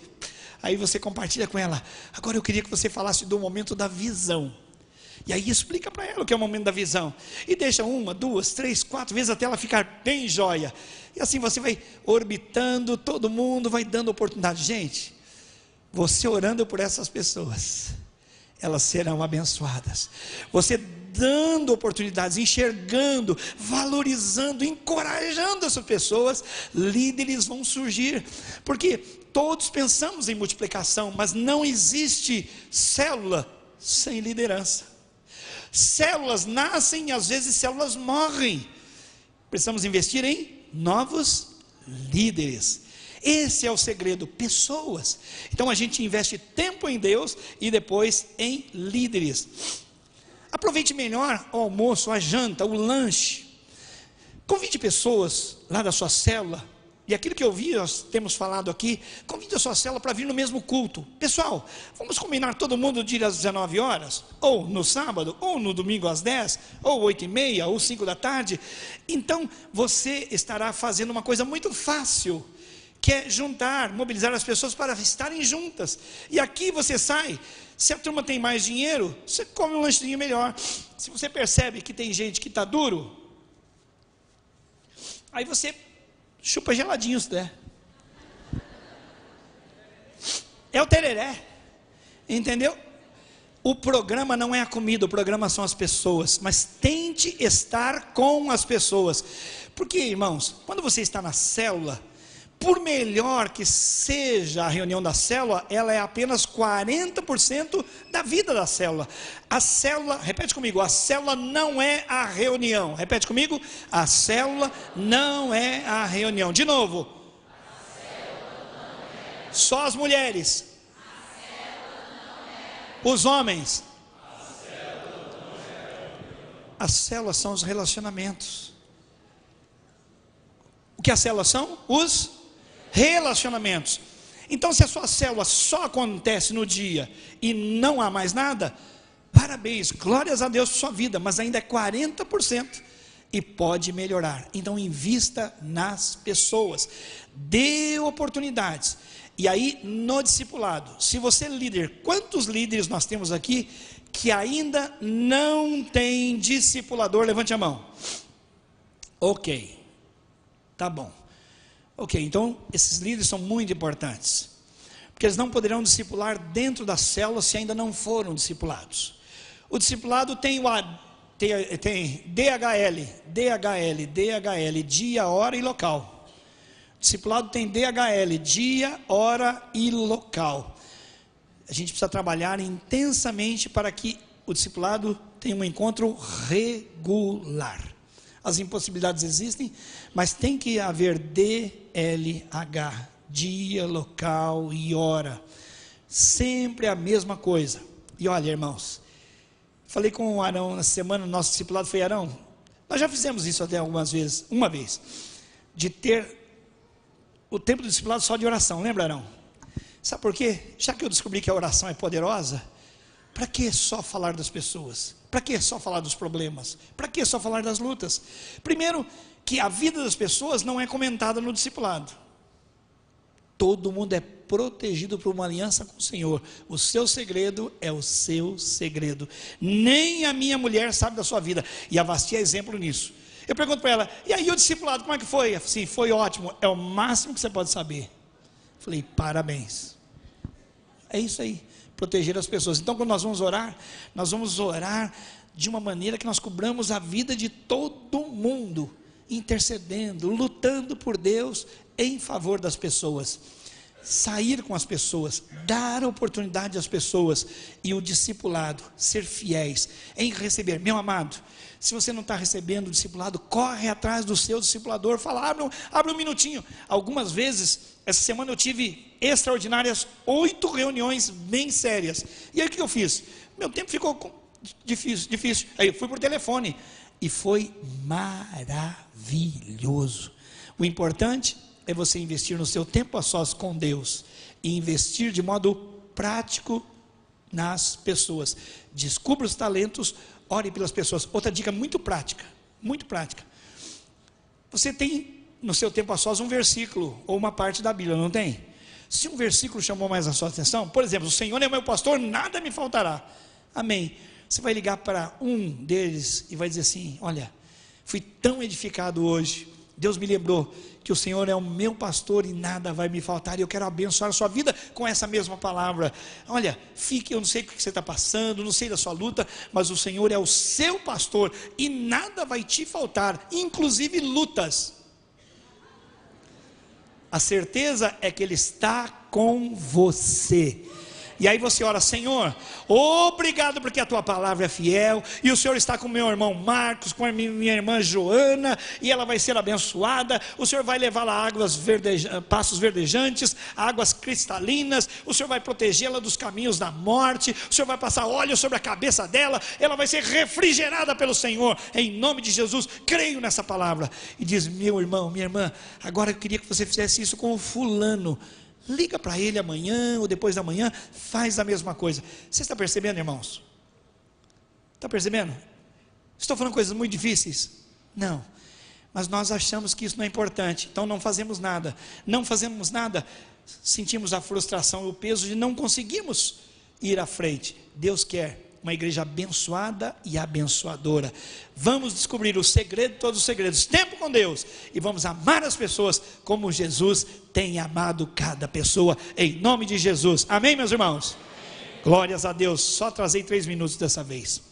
Speaker 7: Aí você compartilha com ela, agora eu queria que você falasse do momento da visão. E aí explica para ela o que é o momento da visão. E deixa 1, 2, 3, 4 vezes até ela ficar bem jóia. E assim você vai orbitando, todo mundo vai dando oportunidade. Gente, você orando por essas pessoas, elas serão abençoadas. Você dando oportunidades, enxergando, valorizando, encorajando essas pessoas, líderes vão surgir. Porque todos pensamos em multiplicação, mas não existe célula sem liderança. Células nascem e às vezes células morrem. Precisamos investir em novos líderes. Esse é o segredo, pessoas. Então a gente investe tempo em Deus e depois em líderes. Aproveite melhor o almoço, a janta, o lanche. Convide pessoas lá da sua célula. E aquilo que eu vi, nós temos falado aqui, convide a sua célula para vir no mesmo culto. Pessoal, vamos combinar todo mundo de ir às 19 horas, ou no sábado, ou no domingo às 10, ou 8h30, ou 5 da tarde. Então, você estará fazendo uma coisa muito fácil, que é juntar, mobilizar as pessoas para estarem juntas. E aqui você sai, se a turma tem mais dinheiro, você come um lanchinho melhor. Se você percebe que tem gente que está duro, aí você chupa geladinho, se der. É o tereré, entendeu? O programa não é a comida, o programa são as pessoas. Mas tente estar com as pessoas. Porque, irmãos, quando você está na célula, por melhor que seja a reunião da célula, ela é apenas 40% da vida da célula. A célula, repete comigo, a célula não é a reunião. Repete comigo, a célula não é a reunião. De novo. A célula não é. Só as mulheres. A célula não é. Os homens. A célula não é. As células são os relacionamentos. O que as células são? Os relacionamentos. Então, se a sua célula só acontece no dia e não há mais nada, parabéns, glórias a Deus por sua vida, mas ainda é 40% e pode melhorar. Então, invista nas pessoas, dê oportunidades. E aí, no discipulado, se você é líder, quantos líderes nós temos aqui que ainda não tem discipulador? Levante a mão. Ok, tá bom. Ok, então esses líderes são muito importantes, porque eles não poderão discipular dentro da célula se ainda não foram discipulados. O discipulado tem DHL, dia, hora e local. O discipulado tem DHL, dia, hora e local. A gente precisa trabalhar intensamente para que o discipulado tenha um encontro regular. As impossibilidades existem, mas tem que haver DLH, dia, local e hora. Sempre a mesma coisa. E olha, irmãos, falei com o Arão na semana, nosso discipulado foi Arão. Nós já fizemos isso até algumas vezes, uma vez, de ter o tempo do discipulado só de oração. Lembra, Arão? Sabe por quê? Já que eu descobri que a oração é poderosa, para que só falar das pessoas? Para que só falar dos problemas? Para que só falar das lutas? Primeiro, que a vida das pessoas não é comentada no discipulado. Todo mundo é protegido por uma aliança com o Senhor. O seu segredo é o seu segredo. Nem a minha mulher sabe da sua vida. E a Vasti é exemplo nisso. Eu pergunto para ela, e aí o discipulado, como é que foi? Assim, foi ótimo, é o máximo que você pode saber. Falei, parabéns. É isso aí, proteger as pessoas. Então, quando nós vamos orar de uma maneira que nós cobramos a vida de todo mundo, intercedendo, lutando por Deus em favor das pessoas. Sair com as pessoas, dar oportunidade às pessoas, e o discipulado, ser fiéis em receber. Meu amado, se você não está recebendo o discipulado, corre atrás do seu discipulador, fala, abre um minutinho. Algumas vezes, essa semana eu tive extraordinárias 8 reuniões bem sérias, e aí o que eu fiz? Meu tempo ficou difícil, aí eu fui por telefone, e foi maravilhoso. O importante é você investir no seu tempo a sós com Deus, e investir de modo prático nas pessoas. Descubra os talentos, ore pelas pessoas. Outra dica muito prática, você tem no seu tempo a sós um versículo, ou uma parte da Bíblia, não tem? Se um versículo chamou mais a sua atenção, por exemplo, o Senhor é meu pastor, nada me faltará, amém. Você vai ligar para um deles e vai dizer assim: olha, fui tão edificado hoje, Deus me lembrou que o Senhor é o meu pastor e nada vai me faltar, e eu quero abençoar a sua vida com essa mesma palavra. Olha, fique, eu não sei o que você está passando, não sei da sua luta, mas o Senhor é o seu pastor e nada vai te faltar, inclusive lutas. A certeza é que Ele está com você. E aí você ora: Senhor, obrigado porque a tua palavra é fiel, e o Senhor está com meu irmão Marcos, com a minha irmã Joana, e ela vai ser abençoada. O Senhor vai levá-la a pastos verdejantes, águas cristalinas. O Senhor vai protegê-la dos caminhos da morte. O Senhor vai passar óleo sobre a cabeça dela, ela vai ser refrigerada pelo Senhor, em nome de Jesus. Creio nessa palavra. E diz: meu irmão, minha irmã, agora eu queria que você fizesse isso com o fulano. Liga para ele amanhã ou depois da manhã, faz a mesma coisa. Você está percebendo, irmãos? Está percebendo? Estou falando coisas muito difíceis? Não, mas nós achamos que isso não é importante, então não fazemos nada. Não fazemos nada, sentimos a frustração e o peso de não conseguirmos ir à frente. Deus quer uma igreja abençoada e abençoadora. Vamos descobrir o segredo de todos os segredos, tempo com Deus, e vamos amar as pessoas como Jesus tem amado cada pessoa, em nome de Jesus. Amém, meus irmãos? Amém. Glórias a Deus. Só trazei 3 minutos dessa vez.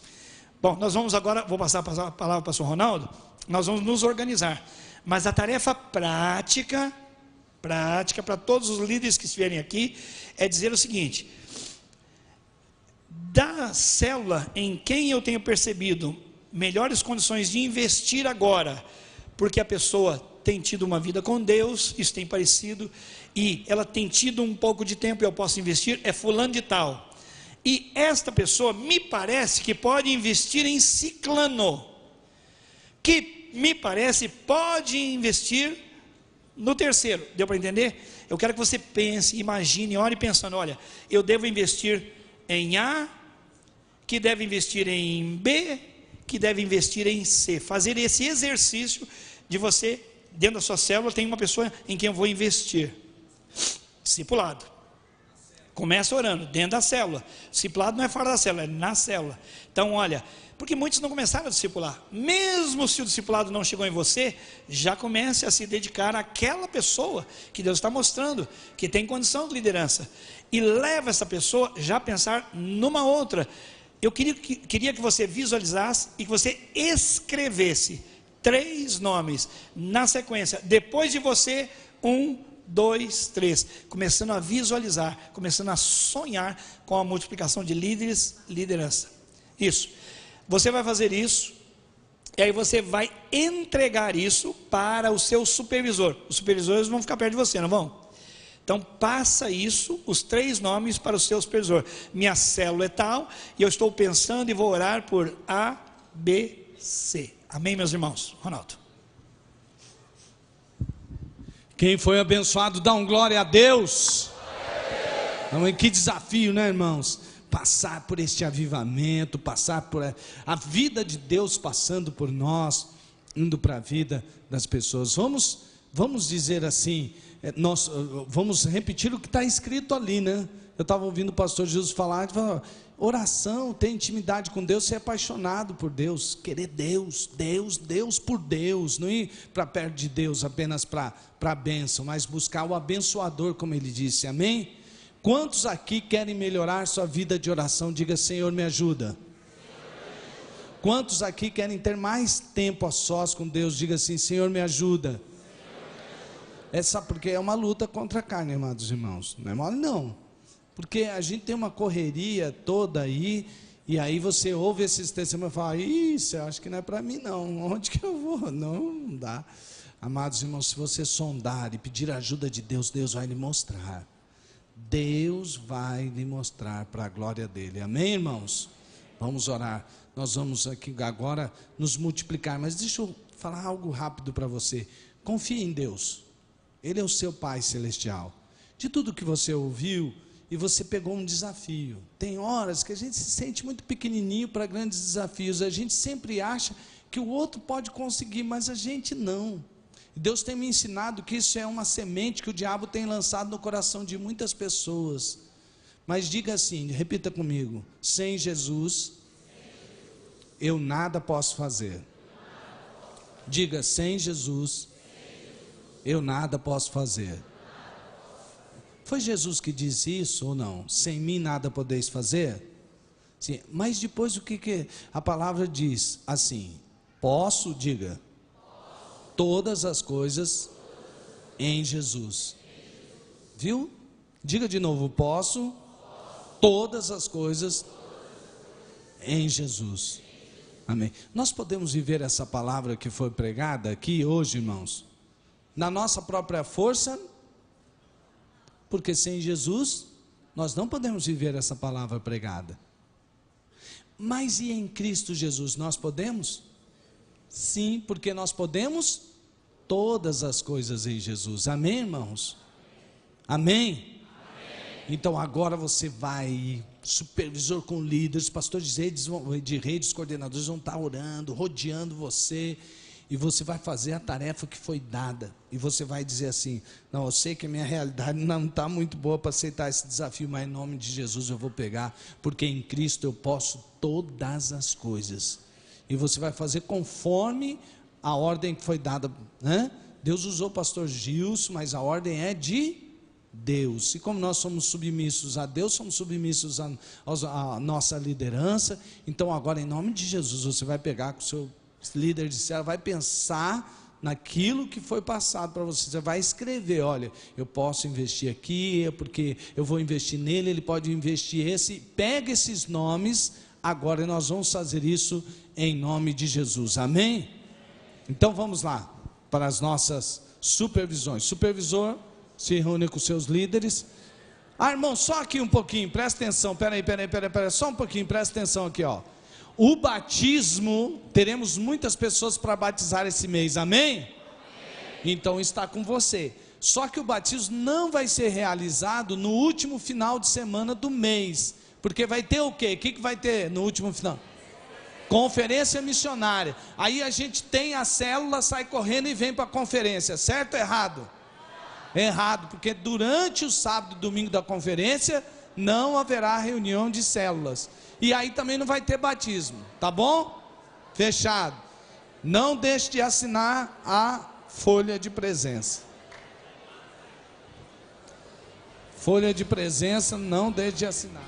Speaker 7: Bom, nós vamos agora, vou passar a palavra para o pastor Ronaldo. Nós vamos nos organizar, mas a tarefa prática para todos os líderes que estiverem aqui é dizer o seguinte: da célula em quem eu tenho percebido melhores condições de investir agora, porque a pessoa tem tido uma vida com Deus, isso tem parecido, e ela tem tido um pouco de tempo e eu posso investir, é fulano de tal. E esta pessoa me parece que pode investir em ciclano, que me parece pode investir no terceiro. Deu para entender? Eu quero que você pense, imagine, ore pensando: olha, eu devo investir em A, que deve investir em B, que deve investir em C. Fazer esse exercício de você, dentro da sua célula, tem uma pessoa em quem eu vou investir. Discipulado. Começa orando, dentro da célula. Discipulado não é fora da célula, é na célula. Então, olha, porque muitos não começaram a discipular. Mesmo se o discipulado não chegou em você, já comece a se dedicar àquela pessoa que Deus está mostrando, que tem condição de liderança. E leva essa pessoa já a pensar numa outra. Eu queria que você visualizasse e que você escrevesse 3 nomes na sequência, depois de você, 1, 2, 3, começando a visualizar, começando a sonhar com a multiplicação de líderes, liderança. Isso, você vai fazer isso, e aí você vai entregar isso para o seu supervisor. Os supervisores vão ficar perto de você, não vão? Então passa isso, os 3 nomes, para o seu supervisor. Minha célula é tal, e eu estou pensando e vou orar por A, B, C. Amém, meus irmãos? Ronaldo.
Speaker 1: Quem foi abençoado, dá um glória a Deus. Amém. Que desafio, né, irmãos? Passar por este avivamento, passar por a vida de Deus passando por nós, indo para a vida das pessoas. Vamos dizer assim, nós vamos repetir o que está escrito ali, né? Eu estava ouvindo o pastor Jesus falar, oração, ter intimidade com Deus, ser apaixonado por Deus, querer Deus por Deus, não ir para perto de Deus apenas para a bênção, mas buscar o abençoador, como ele disse, amém? Quantos aqui querem melhorar sua vida de oração? Diga: Senhor, me ajuda. Quantos aqui querem ter mais tempo a sós com Deus? Diga assim: Senhor, me ajuda. Porque é uma luta contra a carne, amados irmãos, não é mole não, porque a gente tem uma correria toda aí, e aí você ouve esses testemunhos e fala: isso eu acho que não é para mim não, onde que eu vou? Não dá. Amados irmãos, se você sondar e pedir a ajuda de Deus, Deus vai lhe mostrar. Deus vai lhe mostrar para a glória dele, amém, irmãos? Vamos orar. Nós vamos aqui agora nos multiplicar, mas deixa eu falar algo rápido para você. Confie em Deus, Ele é o seu Pai Celestial. De tudo que você ouviu, e você pegou um desafio. Tem horas que a gente se sente muito pequenininho para grandes desafios, a gente sempre acha que o outro pode conseguir, mas a gente não. Deus tem me ensinado que isso é uma semente que o diabo tem lançado no coração de muitas pessoas. Mas diga assim, repita comigo: sem Jesus eu nada posso fazer. Diga, sem Jesus, eu nada posso fazer. Foi Jesus que disse isso ou não? Sem mim nada podeis fazer? Sim, mas depois o que a palavra diz? Assim, posso, diga, todas as coisas em Jesus. Viu? Diga de novo, posso todas as coisas em Jesus. Amém. Nós podemos viver essa palavra que foi pregada aqui hoje, irmãos, na nossa própria força, porque sem Jesus nós não podemos viver essa palavra pregada. Mas e em Cristo Jesus nós podemos? Sim, porque nós podemos todas as coisas em Jesus. Amém, irmãos? Amém? Então agora você vai, supervisor com líderes, pastores de redes, coordenadores vão estar orando, rodeando você, e você vai fazer a tarefa que foi dada, e você vai dizer assim, não, eu sei que a minha realidade não está muito boa para aceitar esse desafio, mas em nome de Jesus eu vou pegar, porque em Cristo eu posso todas as coisas, e você vai fazer conforme a ordem que foi dada, né? Deus usou o pastor Gilson, mas a ordem é de Deus, e como nós somos submissos a Deus, somos submissos a nossa liderança, então agora em nome de Jesus, você vai pegar com o seu líder de célula, vai pensar naquilo que foi passado para você, você vai escrever, olha, eu posso investir aqui, porque eu vou investir nele, ele pode investir esse, pega esses nomes, agora nós vamos fazer isso em nome de Jesus, amém? Então vamos lá, para as nossas supervisões. Supervisor se reúne com seus líderes. Irmão, só aqui um pouquinho, presta atenção, peraí, só um pouquinho, presta atenção aqui, ó. O batismo, teremos muitas pessoas para batizar esse mês, amém? Então está com você. Só que o batismo não vai ser realizado no último final de semana do mês, porque vai ter o quê? O que vai ter no último final? Conferência missionária. Aí a gente tem a célula, sai correndo e vem para a conferência, certo ou errado? Errado, porque durante o sábado e domingo da conferência não haverá reunião de células, e aí também não vai ter batismo, tá bom? Fechado. Não deixe de assinar a folha de presença. Folha de presença, não deixe de assinar.